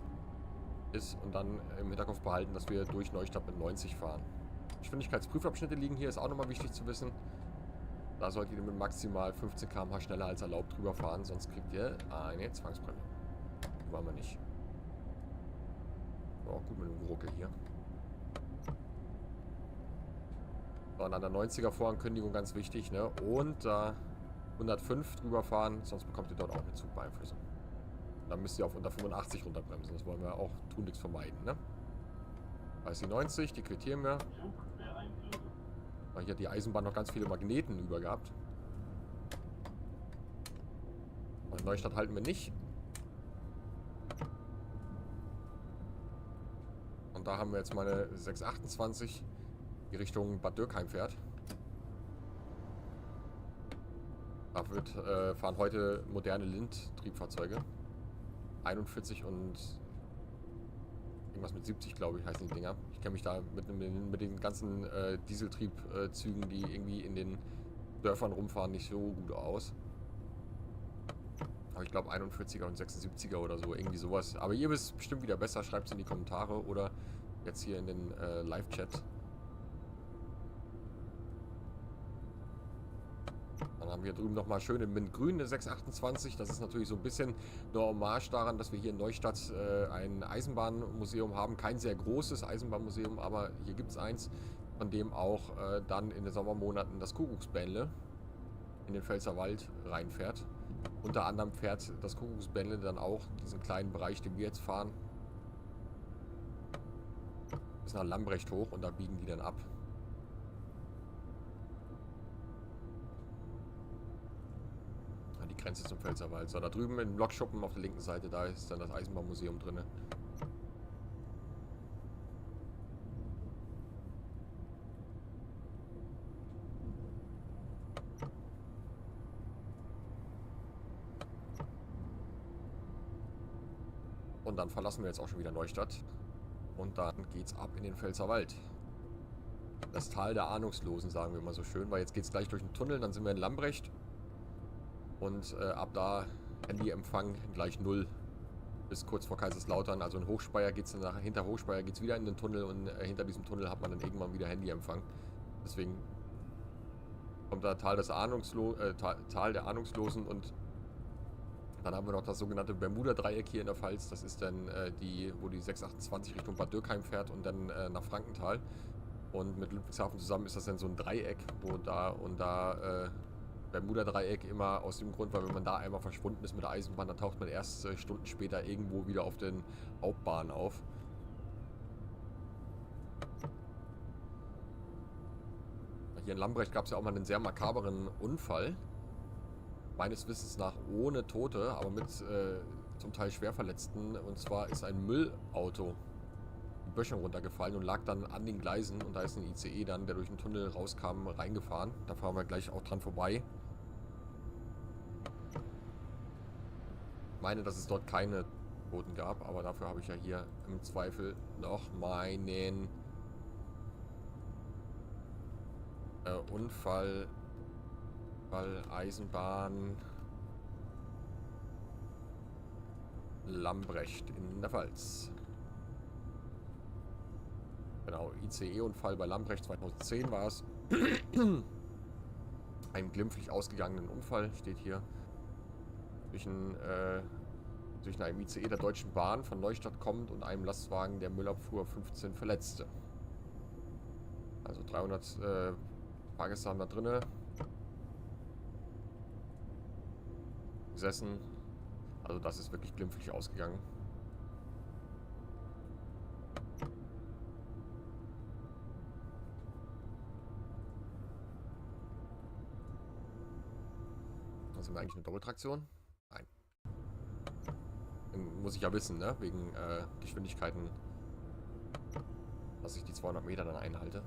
Speaker 2: ist, und dann im Hinterkopf behalten, dass wir durch Neustadt mit 90 fahren. Geschwindigkeitsprüfabschnitte liegen hier, ist auch nochmal wichtig zu wissen. Da solltet ihr mit maximal 15 km/h schneller als erlaubt drüber fahren, sonst kriegt ihr eine Zwangsbremse. Die wollen wir nicht. War auch gut mit dem Geruckel hier. So, und an der 90er Vorankündigung ganz wichtig, ne? Und 105 drüber fahren, sonst bekommt ihr dort auch eine Zugbeeinflussung. Dann müsst ihr auf unter 85 runterbremsen. Das wollen wir auch tunlichst vermeiden, ne? Da ist die 90, die quittieren wir. Weil hier hat die Eisenbahn noch ganz viele Magneten über gehabt. Und Neustadt halten wir nicht. Und da haben wir jetzt mal eine 628, die Richtung Bad Dürkheim fährt. Da fahren heute moderne Lind-Triebfahrzeuge. 41 und irgendwas mit 70, glaube ich, heißen die Dinger. Ich kenne mich da mit den ganzen Dieseltriebzügen, die irgendwie in den Dörfern rumfahren, nicht so gut aus. Aber ich glaube 41er und 76er oder so, irgendwie sowas. Aber ihr wisst bestimmt wieder besser, schreibt es in die Kommentare oder jetzt hier in den Live-Chat. Dann haben wir drüben nochmal schön in Mintgrün eine 628. Das ist natürlich so ein bisschen eine Hommage daran, dass wir hier in Neustadt ein Eisenbahnmuseum haben. Kein sehr großes Eisenbahnmuseum, aber hier gibt es eins, von dem auch dann in den Sommermonaten das Kuckucksbähnle in den Pfälzerwald reinfährt. Unter anderem fährt das Kuckucksbähnle dann auch diesen kleinen Bereich, den wir jetzt fahren, bis nach Lambrecht hoch und da biegen die dann ab. Die Grenze zum Pfälzerwald. So, da drüben im Lokschuppen auf der linken Seite, da ist dann das Eisenbahnmuseum drin. Und dann verlassen wir jetzt auch schon wieder Neustadt. Und dann geht's ab in den Pfälzerwald. Das Tal der Ahnungslosen, sagen wir mal so schön, weil jetzt geht's gleich durch den Tunnel, dann sind wir in Lambrecht. Und ab da Handyempfang gleich 0 bis kurz vor Kaiserslautern. Also in Hochspeyer geht es dann hinter Hochspeyer geht es wieder in den Tunnel und hinter diesem Tunnel hat man dann irgendwann wieder Handyempfang. Deswegen kommt da Tal der Ahnungslosen und dann haben wir noch das sogenannte Bermuda-Dreieck hier in der Pfalz. Das ist dann wo die 628 Richtung Bad Dürkheim fährt und dann nach Frankenthal. Und mit Ludwigshafen zusammen ist das dann so ein Dreieck, wo da und da Bermuda-Dreieck immer aus dem Grund, weil wenn man da einmal verschwunden ist mit der Eisenbahn, dann taucht man erst Stunden später irgendwo wieder auf den Hauptbahnen auf. Hier in Lambrecht gab es ja auch mal einen sehr makaberen Unfall. Meines Wissens nach ohne Tote, aber mit zum Teil Schwerverletzten. Und zwar ist ein Müllauto Böschung runtergefallen und lag dann an den Gleisen. Und da ist ein ICE dann, der durch den Tunnel rauskam, reingefahren. Da fahren wir gleich auch dran vorbei. Ich meine, dass es dort keine Toten gab, aber dafür habe ich ja hier im Zweifel noch meinen Unfall, Eisenbahn Lambrecht in der Pfalz. Genau, ICE-Unfall bei Lambrecht 2010 war es. Ein glimpflich ausgegangenen Unfall steht hier. Zwischen einem ICE der Deutschen Bahn von Neustadt kommend und einem Lastwagen der Müllabfuhr 15 Verletzte. Also 300 Fahrgäste haben da drinne gesessen. Also das ist wirklich glimpflich ausgegangen. Sind wir eigentlich eine Doppeltraktion? Nein. Muss ich ja wissen, ne? Wegen Geschwindigkeiten, dass ich die 200 Meter dann einhalte.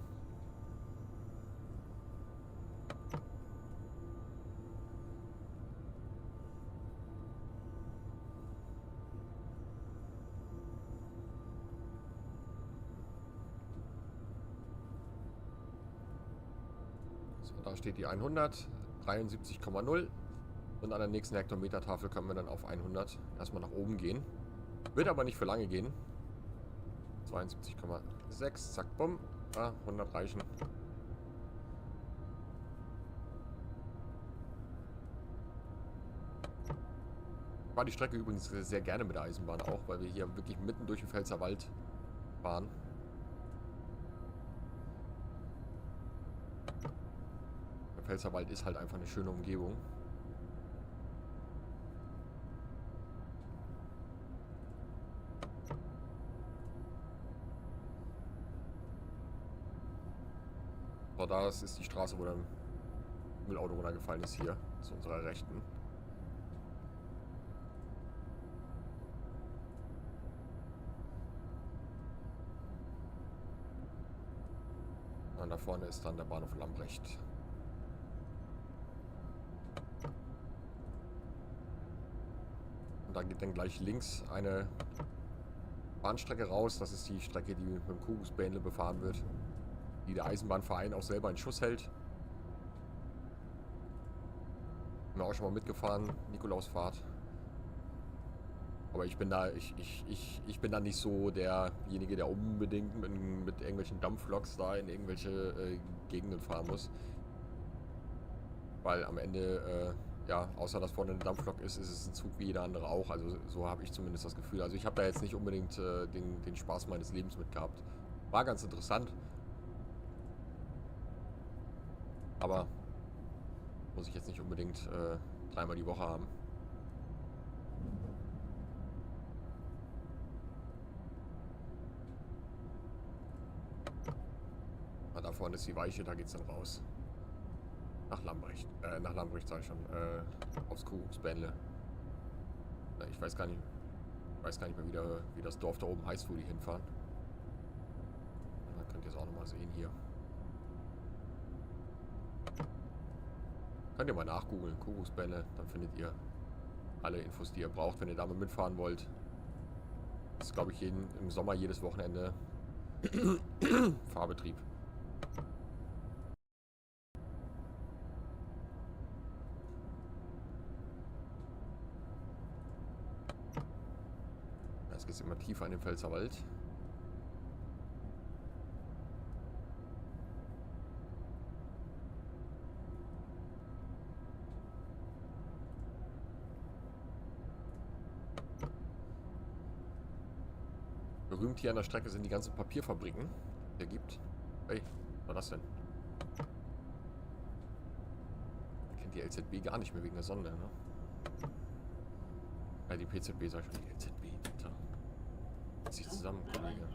Speaker 2: So, da steht die 100, 73,0. Und an der nächsten Hektometertafel können wir dann auf 100 erstmal nach oben gehen. Wird aber nicht für lange gehen. 72,6, zack, bumm. 100 reichen. Ich fahre die Strecke übrigens sehr gerne mit der Eisenbahn auch, weil wir hier wirklich mitten durch den Pfälzerwald fahren. Der Pfälzerwald ist halt einfach eine schöne Umgebung. Das ist die Straße, wo dann Müllauto runtergefallen ist, hier zu unserer Rechten. Und da vorne ist dann der Bahnhof Lambrecht. Und da geht dann gleich links eine Bahnstrecke raus. Das ist die Strecke, die mit dem Kuckucksbähnle befahren wird, die der Eisenbahnverein auch selber in Schuss hält. Bin auch schon mal mitgefahren, Nikolausfahrt. Aber ich bin da, ich bin da nicht so derjenige, der unbedingt mit irgendwelchen Dampfloks da in irgendwelche Gegenden fahren muss. Weil am Ende, ja, außer dass vorne eine Dampflok ist, ist es ein Zug wie jeder andere auch. Also so habe ich zumindest das Gefühl. Also ich habe da jetzt nicht unbedingt den Spaß meines Lebens mit gehabt. War ganz interessant. Aber muss ich jetzt nicht unbedingt dreimal die Woche haben. Ah, da vorne ist die Weiche, da geht's dann raus. Nach Lambrecht. Nach Lambrecht sage ich schon. Aufs Kuckucksbähnle. Ich weiß gar nicht mehr, wie das Dorf da oben heißt, wo die hinfahren. Da könnt ihr es auch nochmal sehen hier. Könnt ihr mal nachgoogeln, Kuckucksbälle, dann findet ihr alle Infos, die ihr braucht, wenn ihr damit mitfahren wollt. Das ist, glaube ich, im Sommer jedes Wochenende Fahrbetrieb. Jetzt geht es immer tiefer in den Pfälzerwald. Berühmt hier an der Strecke sind die ganzen Papierfabriken, die es gibt. Hey, was war das denn? Man kennt die LZB gar nicht mehr wegen der Sonne, ne? Ja, die PZB sag ich schon, die LZB, Alter. Setz dich zusammen, Kollege.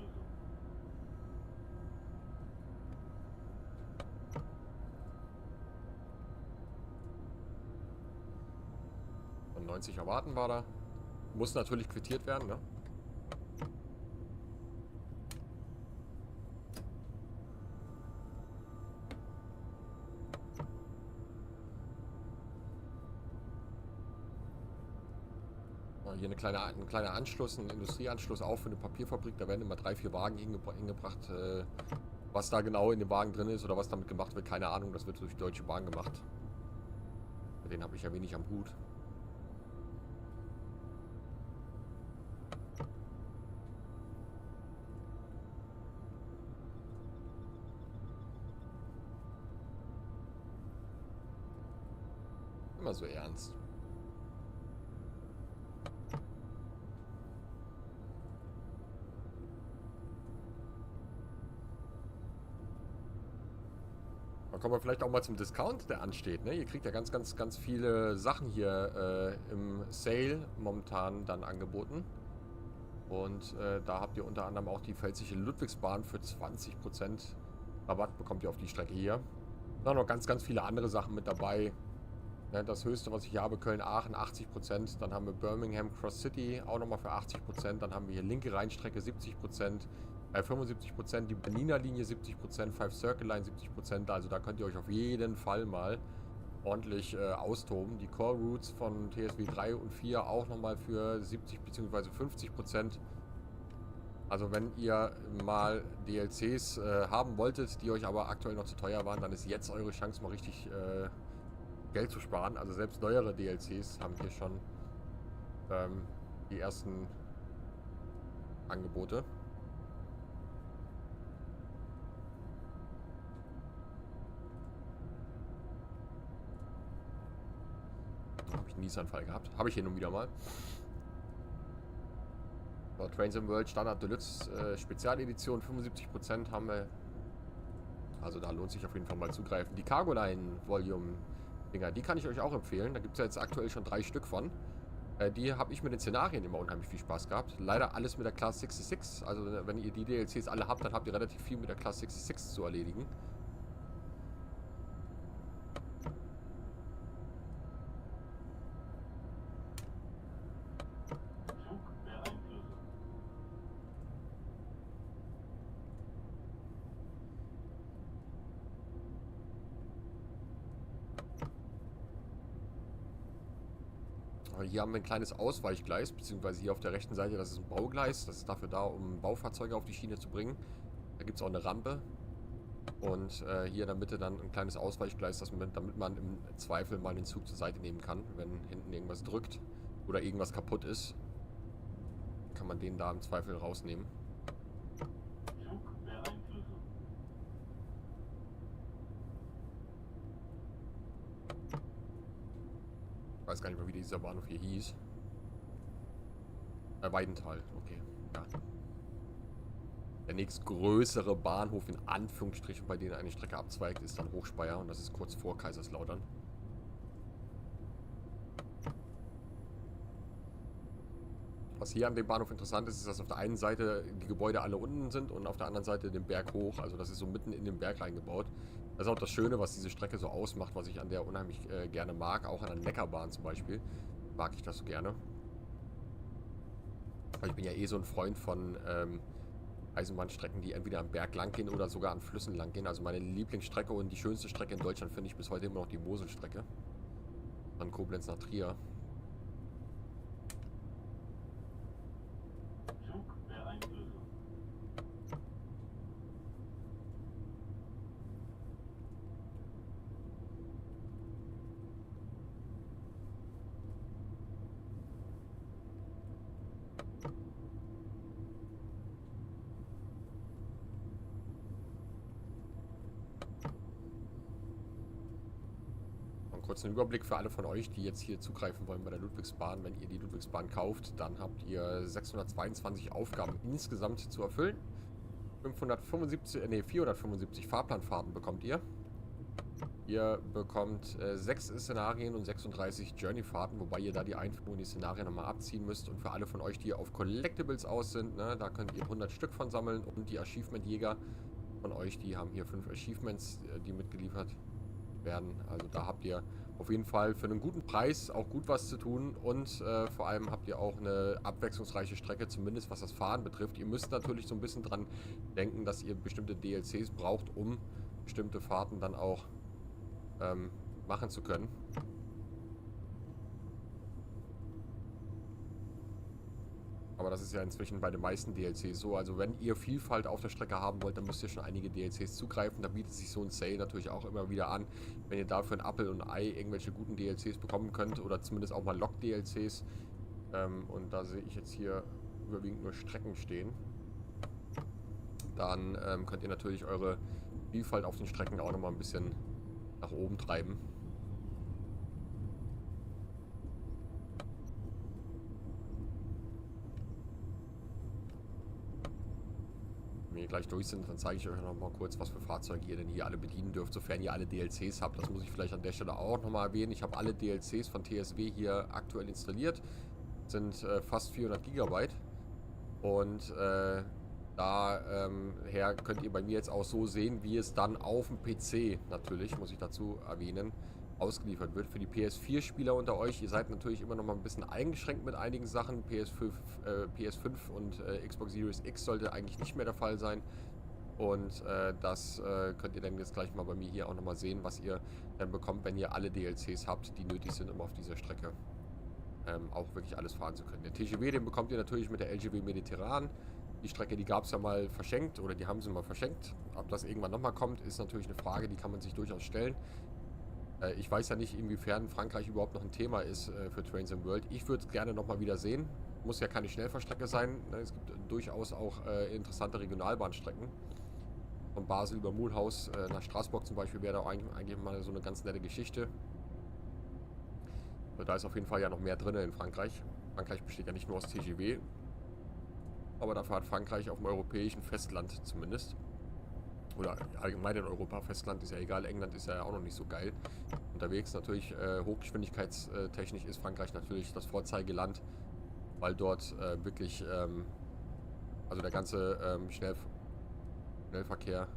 Speaker 2: Und 90 erwarten war da. Muss natürlich quittiert werden, ne? hier ein kleiner Anschluss, ein Industrieanschluss auch für eine Papierfabrik. Da werden immer 3, 4 Wagen hingebracht. Was da genau in dem Wagen drin ist oder was damit gemacht wird, keine Ahnung. Das wird durch die Deutsche Bahn gemacht. Mit denen habe ich ja wenig am Hut. Immer so ernst. Dann kommen wir vielleicht auch mal zum Discount, der ansteht. Ne? Ihr kriegt ja ganz viele Sachen hier im Sale momentan dann angeboten. Und da habt ihr unter anderem auch die Pfälzische Ludwigsbahn für 20% Rabatt bekommt ihr auf die Strecke hier. Dann noch ganz viele andere Sachen mit dabei. Ne, das höchste, was ich hier habe, Köln-Aachen 80%. Dann haben wir Birmingham Cross City auch nochmal für 80%. Dann haben wir hier linke Rheinstrecke 70%. 75%, die Berliner Linie 70%, 5 Circle Line 70%, also da könnt ihr euch auf jeden Fall mal ordentlich austoben. Die Core Routes von TSW 3 und 4 auch nochmal für 70 bzw. 50%. Also wenn ihr mal DLCs haben wolltet, die euch aber aktuell noch zu teuer waren, dann ist jetzt eure Chance mal richtig Geld zu sparen. Also selbst neuere DLCs haben hier schon die ersten Angebote. Habe ich einen Niesanfall gehabt. Habe ich hier nun wieder mal. So, Trains in World Standard Deluxe Spezialedition 75% haben wir. Also da lohnt sich auf jeden Fall mal zugreifen. Die Cargo Line Volume Dinger, die kann ich euch auch empfehlen. Da gibt es ja jetzt aktuell schon 3 Stück von. Die habe ich mit den Szenarien immer unheimlich viel Spaß gehabt. Leider alles mit der Class 66. Also wenn ihr die DLCs alle habt, dann habt ihr relativ viel mit der Class 66 zu erledigen. Hier haben wir ein kleines Ausweichgleis, beziehungsweise hier auf der rechten Seite, das ist ein Baugleis. Das ist dafür da, um Baufahrzeuge auf die Schiene zu bringen. Da gibt es auch eine Rampe. Und hier in der Mitte dann ein kleines Ausweichgleis, damit man im Zweifel mal den Zug zur Seite nehmen kann. Wenn hinten irgendwas drückt oder irgendwas kaputt ist, kann man den da im Zweifel rausnehmen. Ich weiß gar nicht mehr, wie dieser Bahnhof hier hieß. Weidenthal, okay. Ja. Der nächstgrößere Bahnhof in Anführungsstrichen, bei denen eine Strecke abzweigt, ist dann Hochspeyer und das ist kurz vor Kaiserslautern. Was hier an dem Bahnhof interessant ist, ist, dass auf der einen Seite die Gebäude alle unten sind und auf der anderen Seite den Berg hoch. Also das ist so mitten in den Berg reingebaut. Das ist auch das Schöne, was diese Strecke so ausmacht, was ich an der unheimlich gerne mag. Auch an der Neckarbahn zum Beispiel mag ich das so gerne. Also ich bin ja eh so ein Freund von Eisenbahnstrecken, die entweder am Berg lang gehen oder sogar an Flüssen lang gehen. Also meine Lieblingsstrecke und die schönste Strecke in Deutschland finde ich bis heute immer noch die Moselstrecke. Von Koblenz nach Trier. Kurzen Überblick für alle von euch, die jetzt hier zugreifen wollen bei der Ludwigsbahn. Wenn ihr die Ludwigsbahn kauft, dann habt ihr 622 Aufgaben insgesamt zu erfüllen. 475 Fahrplanfahrten bekommt ihr. Ihr bekommt 6 Szenarien und 36 Journeyfahrten, wobei ihr da die Einführung in die Szenarien nochmal abziehen müsst. Und für alle von euch, die auf Collectibles aus sind, ne, da könnt ihr 100 Stück von sammeln. Und die Achievement-Jäger von euch, die haben hier 5 Achievements, die mitgeliefert werden. Also da habt ihr auf jeden Fall für einen guten Preis auch gut was zu tun und vor allem habt ihr auch eine abwechslungsreiche Strecke, zumindest was das Fahren betrifft. Ihr müsst natürlich so ein bisschen dran denken, dass ihr bestimmte DLCs braucht, um bestimmte Fahrten dann auch machen zu können. Aber das ist ja inzwischen bei den meisten DLCs so. Also wenn ihr Vielfalt auf der Strecke haben wollt, dann müsst ihr schon einige DLCs zugreifen. Da bietet sich so ein Sale natürlich auch immer wieder an. Wenn ihr dafür ein Apfel und ein Ei irgendwelche guten DLCs bekommen könnt oder zumindest auch mal Log-DLCs. Und da sehe ich jetzt hier überwiegend nur Strecken stehen. Dann könnt ihr natürlich eure Vielfalt auf den Strecken auch nochmal ein bisschen nach oben treiben. Wenn wir gleich durch sind, dann zeige ich euch noch mal kurz, was für Fahrzeuge ihr denn hier alle bedienen dürft, sofern ihr alle DLCs habt. Das muss ich vielleicht an der Stelle auch noch mal erwähnen. Ich habe alle DLCs von TSW hier aktuell installiert. Das sind fast 400 GB. Und daher könnt ihr bei mir jetzt auch so sehen, wie es dann auf dem PC, natürlich, muss ich dazu erwähnen, ausgeliefert wird. Für die PS4-Spieler unter euch, ihr seid natürlich immer noch mal ein bisschen eingeschränkt mit einigen Sachen. PS5 und Xbox Series X sollte eigentlich nicht mehr der Fall sein. Und das könnt ihr dann jetzt gleich mal bei mir hier auch noch mal sehen, was ihr dann bekommt, wenn ihr alle DLCs habt, die nötig sind, um auf dieser Strecke auch wirklich alles fahren zu können. Den TGW, den bekommt ihr natürlich mit der LGW Mediterran. Die Strecke, die gab es ja mal verschenkt oder die haben sie mal verschenkt. Ob das irgendwann nochmal kommt, ist natürlich eine Frage, die kann man sich durchaus stellen. Ich weiß ja nicht, inwiefern Frankreich überhaupt noch ein Thema ist für Trains in World. Ich würde es gerne nochmal wieder sehen. Muss ja keine Schnellfahrstrecke sein. Es gibt durchaus auch interessante Regionalbahnstrecken. Von Basel über Mulhouse nach Straßburg zum Beispiel wäre da eigentlich mal so eine ganz nette Geschichte. Da ist auf jeden Fall ja noch mehr drin in Frankreich. Frankreich besteht ja nicht nur aus TGW. Aber dafür hat Frankreich auf dem europäischen Festland zumindest. Oder allgemein in Europa, Festland ist ja egal, England ist ja auch noch nicht so geil unterwegs. Natürlich hochgeschwindigkeitstechnisch ist Frankreich natürlich das Vorzeigeland, weil dort wirklich, also der ganze Schnellverkehr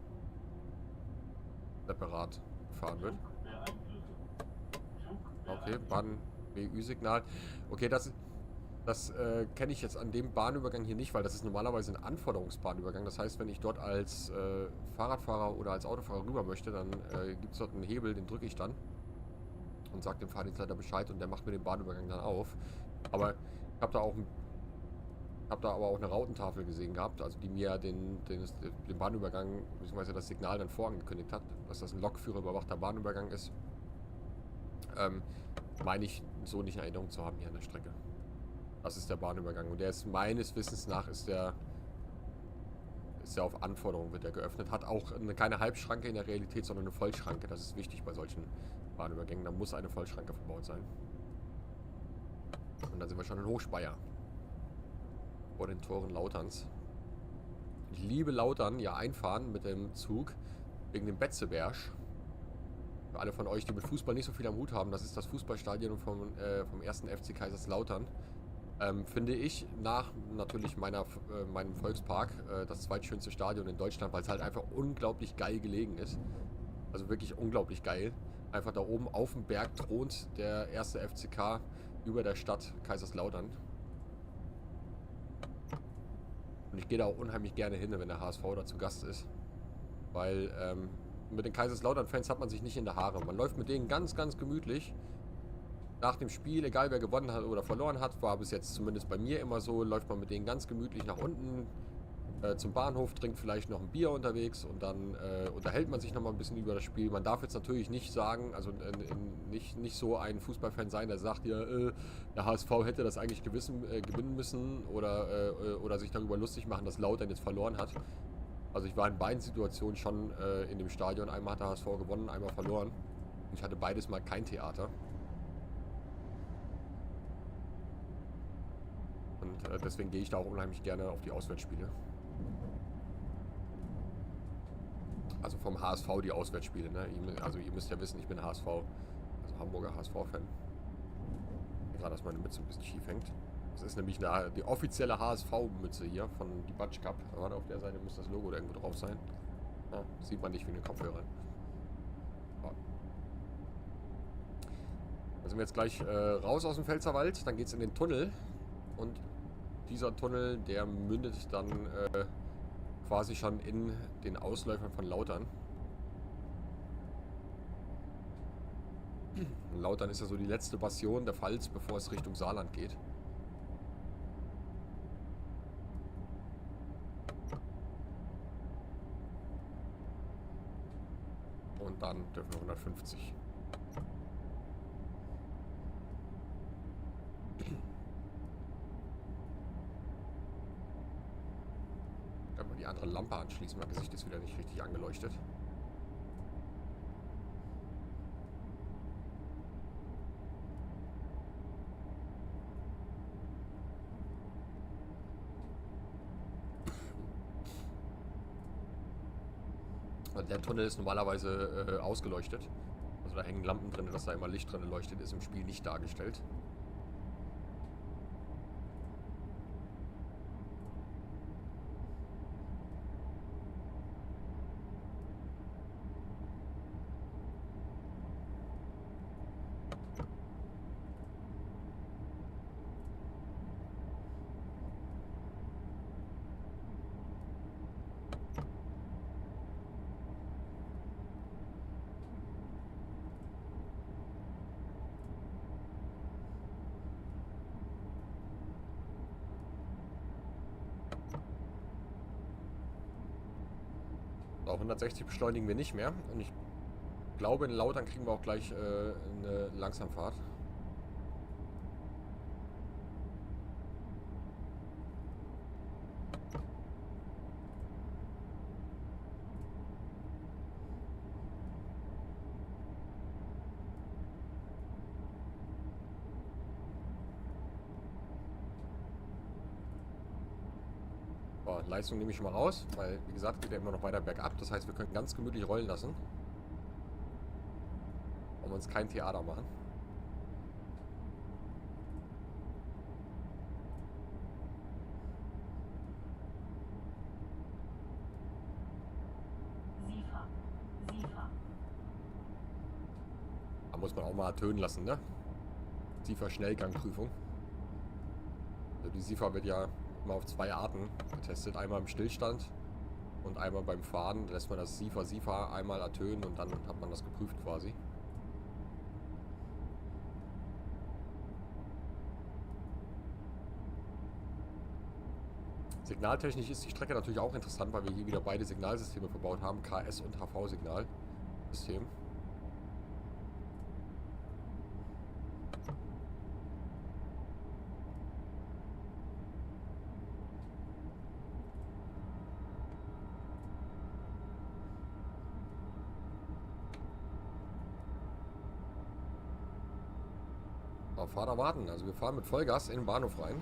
Speaker 2: separat gefahren wird. Okay, Bahn-BÜ-Signal. Okay, das kenne ich jetzt an dem Bahnübergang hier nicht, weil das ist normalerweise ein Anforderungsbahnübergang. Das heißt, wenn ich dort als Fahrradfahrer oder als Autofahrer rüber möchte, dann gibt es dort einen Hebel, den drücke ich dann und sage dem Fahrdienstleiter Bescheid und der macht mir den Bahnübergang dann auf. Aber ich habe da aber auch eine Rautentafel gesehen gehabt, also die mir den Bahnübergang bzw. das Signal dann vorangekündigt hat, dass das ein lokführerüberwachter Bahnübergang ist. Meine ich so nicht in Erinnerung zu haben hier an der Strecke. Das ist der Bahnübergang und der ist meines Wissens nach ist der auf Anforderung wird er geöffnet. Hat auch keine Halbschranke in der Realität, sondern eine Vollschranke. Das ist wichtig bei solchen Bahnübergängen. Da muss eine Vollschranke verbaut sein. Und dann sind wir schon in Hochspeyer. Vor den Toren Lauterns. Ich liebe Lautern, ja, einfahren mit dem Zug wegen dem Betzeberg. Für alle von euch, die mit Fußball nicht so viel am Hut haben, das ist das Fußballstadion vom 1. FC Kaiserslautern. Finde ich nach natürlich meinem Volkspark das zweitschönste Stadion in Deutschland, weil es halt einfach unglaublich geil gelegen ist. Also wirklich unglaublich geil. Einfach da oben auf dem Berg thront der 1. FCK über der Stadt Kaiserslautern. Und ich gehe da auch unheimlich gerne hin, wenn der HSV da zu Gast ist. Weil mit den Kaiserslautern-Fans hat man sich nicht in der Haare. Man läuft mit denen ganz, ganz gemütlich. Nach dem Spiel, egal wer gewonnen hat oder verloren hat, war bis jetzt zumindest bei mir immer so, läuft man mit denen ganz gemütlich nach unten zum Bahnhof, trinkt vielleicht noch ein Bier unterwegs und dann unterhält man sich nochmal ein bisschen über das Spiel. Man darf jetzt natürlich nicht sagen, also nicht so ein Fußballfan sein, der sagt, ja, der HSV hätte das eigentlich gewinnen müssen oder sich darüber lustig machen, dass Lautern jetzt verloren hat. Also ich war in beiden Situationen schon in dem Stadion. Einmal hat der HSV gewonnen, einmal verloren. Und ich hatte beides mal kein Theater. Und deswegen gehe ich da auch unheimlich gerne auf die Auswärtsspiele. Also vom HSV die Auswärtsspiele, ne? Also ihr müsst ja wissen, ich bin HSV, also Hamburger HSV-Fan. Gerade, dass meine Mütze ein bisschen schief hängt. Das ist nämlich die offizielle HSV-Mütze hier von die Batsch Cup. Gerade auf der Seite muss das Logo da irgendwo drauf sein. Ja, sieht man nicht wie eine Kopfhörer. Ja. Dann sind wir jetzt gleich raus aus dem Pfälzerwald. Dann geht es in den Tunnel. Und dieser Tunnel, der mündet dann quasi schon in den Ausläufern von Lautern. Lautern ist ja so die letzte Bastion der Pfalz, bevor es Richtung Saarland geht. Und dann dürfen wir 150. Wenn wir die andere Lampe anschließen, mein Gesicht ist wieder nicht richtig angeleuchtet. Der Tunnel ist normalerweise ausgeleuchtet. Also da hängen Lampen drin, dass da immer Licht drin leuchtet, ist im Spiel nicht dargestellt. Auf 160 beschleunigen wir nicht mehr. Und ich glaube, in Lautern kriegen wir auch gleich eine Langsamfahrt. Leistung nehme ich schon mal raus, weil, wie gesagt, geht ja immer noch weiter bergab. Das heißt, wir können ganz gemütlich rollen lassen. Und uns kein Theater machen. Da muss man auch mal ertönen lassen, ne? SIFA-Schnellgangprüfung. Also die SIFA wird ja auf 2 Arten getestet. Einmal im Stillstand und einmal beim Fahren. Da lässt man das SIFA einmal ertönen und dann hat man das geprüft quasi. Signaltechnisch ist die Strecke natürlich auch interessant, weil wir hier wieder beide Signalsysteme verbaut haben. KS- und HV-Signalsystem. Auf Fahrer warten. Also wir fahren mit Vollgas in den Bahnhof rein.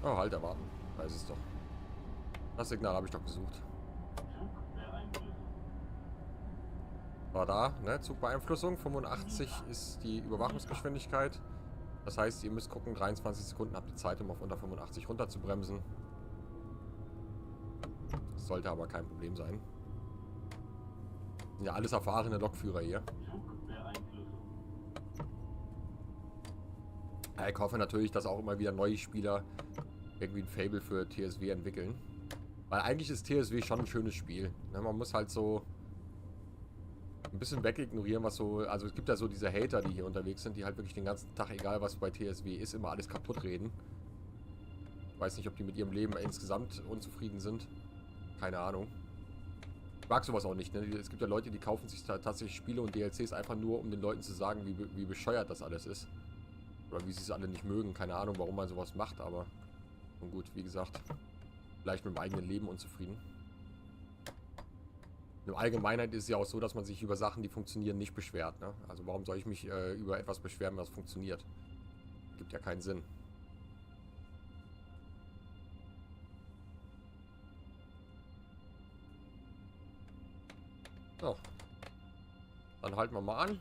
Speaker 2: Oh, halt, erwarten. Da ist es doch. Das Signal habe ich doch gesucht. War da, ne? Zugbeeinflussung. 85 ist die Überwachungsgeschwindigkeit. Das heißt, ihr müsst gucken, 23 Sekunden habt ihr Zeit, um auf unter 85 runter zu bremsen. Sollte aber kein Problem sein. Sind ja alles erfahrene Lokführer hier. Ich hoffe natürlich, dass auch immer wieder neue Spieler irgendwie ein Faible für TSW entwickeln. Weil eigentlich ist TSW schon ein schönes Spiel. Man muss halt so ein bisschen wegignorieren, was so... Also es gibt ja so diese Hater, die hier unterwegs sind, die halt wirklich den ganzen Tag, egal was bei TSW ist, immer alles kaputt reden. Ich weiß nicht, ob die mit ihrem Leben insgesamt unzufrieden sind. Keine Ahnung. Ich mag sowas auch nicht, ne? Es gibt ja Leute, die kaufen sich tatsächlich Spiele und DLCs einfach nur, um den Leuten zu sagen, wie bescheuert das alles ist. Oder wie sie es alle nicht mögen. Keine Ahnung, warum man sowas macht, aber... Und gut, wie gesagt, vielleicht mit dem eigenen Leben unzufrieden. In der Allgemeinheit ist es ja auch so, dass man sich über Sachen, die funktionieren, nicht beschwert, ne? Also warum soll ich mich über etwas beschweren, was funktioniert? Gibt ja keinen Sinn. So. Dann halten wir mal an.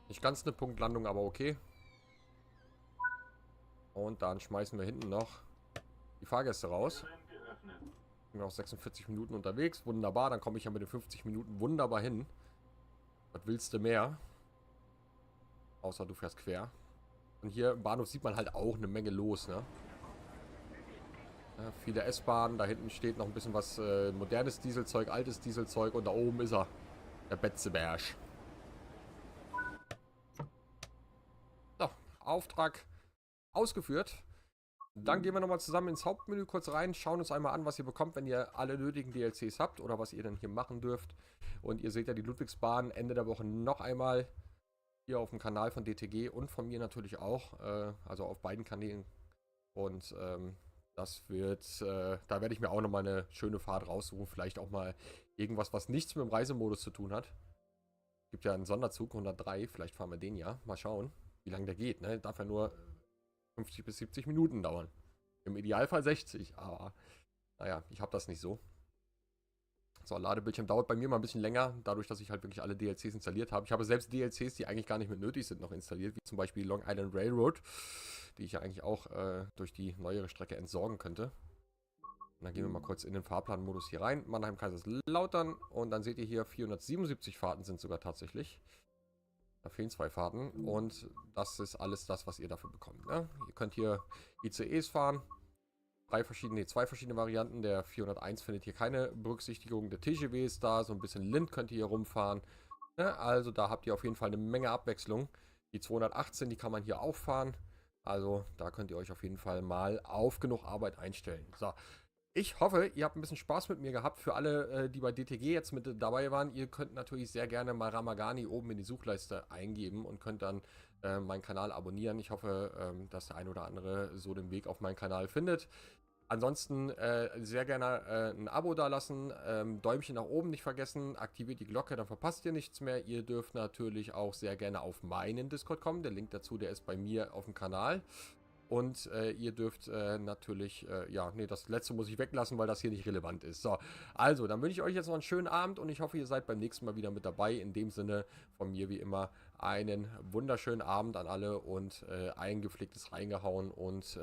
Speaker 2: Nicht ganz eine Punktlandung, aber okay. Und dann schmeißen wir hinten noch die Fahrgäste raus. Ich bin noch 46 Minuten unterwegs. Wunderbar, dann komme ich ja mit den 50 Minuten wunderbar hin. Was willst du mehr? Außer du fährst quer. Und hier im Bahnhof sieht man halt auch eine Menge los, ne? Ja, viele S-Bahnen, da hinten steht noch ein bisschen was modernes Dieselzeug, altes Dieselzeug und da oben ist er, der Betzeberg. So, Auftrag ausgeführt. Dann gehen wir nochmal zusammen ins Hauptmenü kurz rein, schauen uns einmal an, was ihr bekommt, wenn ihr alle nötigen DLCs habt oder was ihr dann hier machen dürft. Und ihr seht ja die Ludwigsbahn Ende der Woche noch einmal hier auf dem Kanal von DTG und von mir natürlich auch, also auf beiden Kanälen. Und das wird, da werde ich mir auch nochmal eine schöne Fahrt raussuchen, vielleicht auch mal irgendwas, was nichts mit dem Reisemodus zu tun hat. Gibt ja einen Sonderzug 103, vielleicht fahren wir den ja, mal schauen, wie lange der geht, ne? Darf ja nur 50 bis 70 Minuten dauern. Im Idealfall 60, aber naja, ich habe das nicht so. So, Ladebildschirm dauert bei mir mal ein bisschen länger, dadurch, dass ich halt wirklich alle DLCs installiert habe. Ich habe selbst DLCs, die eigentlich gar nicht mehr nötig sind, noch installiert, wie zum Beispiel Long Island Railroad, die ich ja eigentlich auch durch die neuere Strecke entsorgen könnte. Und dann gehen wir mal kurz in den Fahrplanmodus hier rein. Mannheim, Kaiserslautern. Und dann seht ihr hier, 477 Fahrten sind sogar tatsächlich. Da fehlen 2 Fahrten. Und das ist alles das, was ihr dafür bekommt. Ne? Ihr könnt hier ICEs fahren. 2 verschiedene Varianten. Der 401 findet hier keine Berücksichtigung. Der TGW ist da. So ein bisschen Lind könnt ihr hier rumfahren. Ne? Also da habt ihr auf jeden Fall eine Menge Abwechslung. Die 218, die kann man hier auch fahren. Also da könnt ihr euch auf jeden Fall mal auf genug Arbeit einstellen. So. Ich hoffe, ihr habt ein bisschen Spaß mit mir gehabt. Für alle, die bei DTG jetzt mit dabei waren, ihr könnt natürlich sehr gerne mal Ramagani oben in die Suchleiste eingeben und könnt dann meinen Kanal abonnieren. Ich hoffe, dass der ein oder andere so den Weg auf meinen Kanal findet. Ansonsten sehr gerne ein Abo dalassen, Däumchen nach oben nicht vergessen, aktiviert die Glocke, dann verpasst ihr nichts mehr. Ihr dürft natürlich auch sehr gerne auf meinen Discord kommen. Der Link dazu, der ist bei mir auf dem Kanal. Und ihr dürft natürlich, ja, nee, das letzte muss ich weglassen, weil das hier nicht relevant ist. So, also, dann wünsche ich euch jetzt noch einen schönen Abend und ich hoffe, ihr seid beim nächsten Mal wieder mit dabei. In dem Sinne von mir wie immer einen wunderschönen Abend an alle und eingepflegtes reingehauen und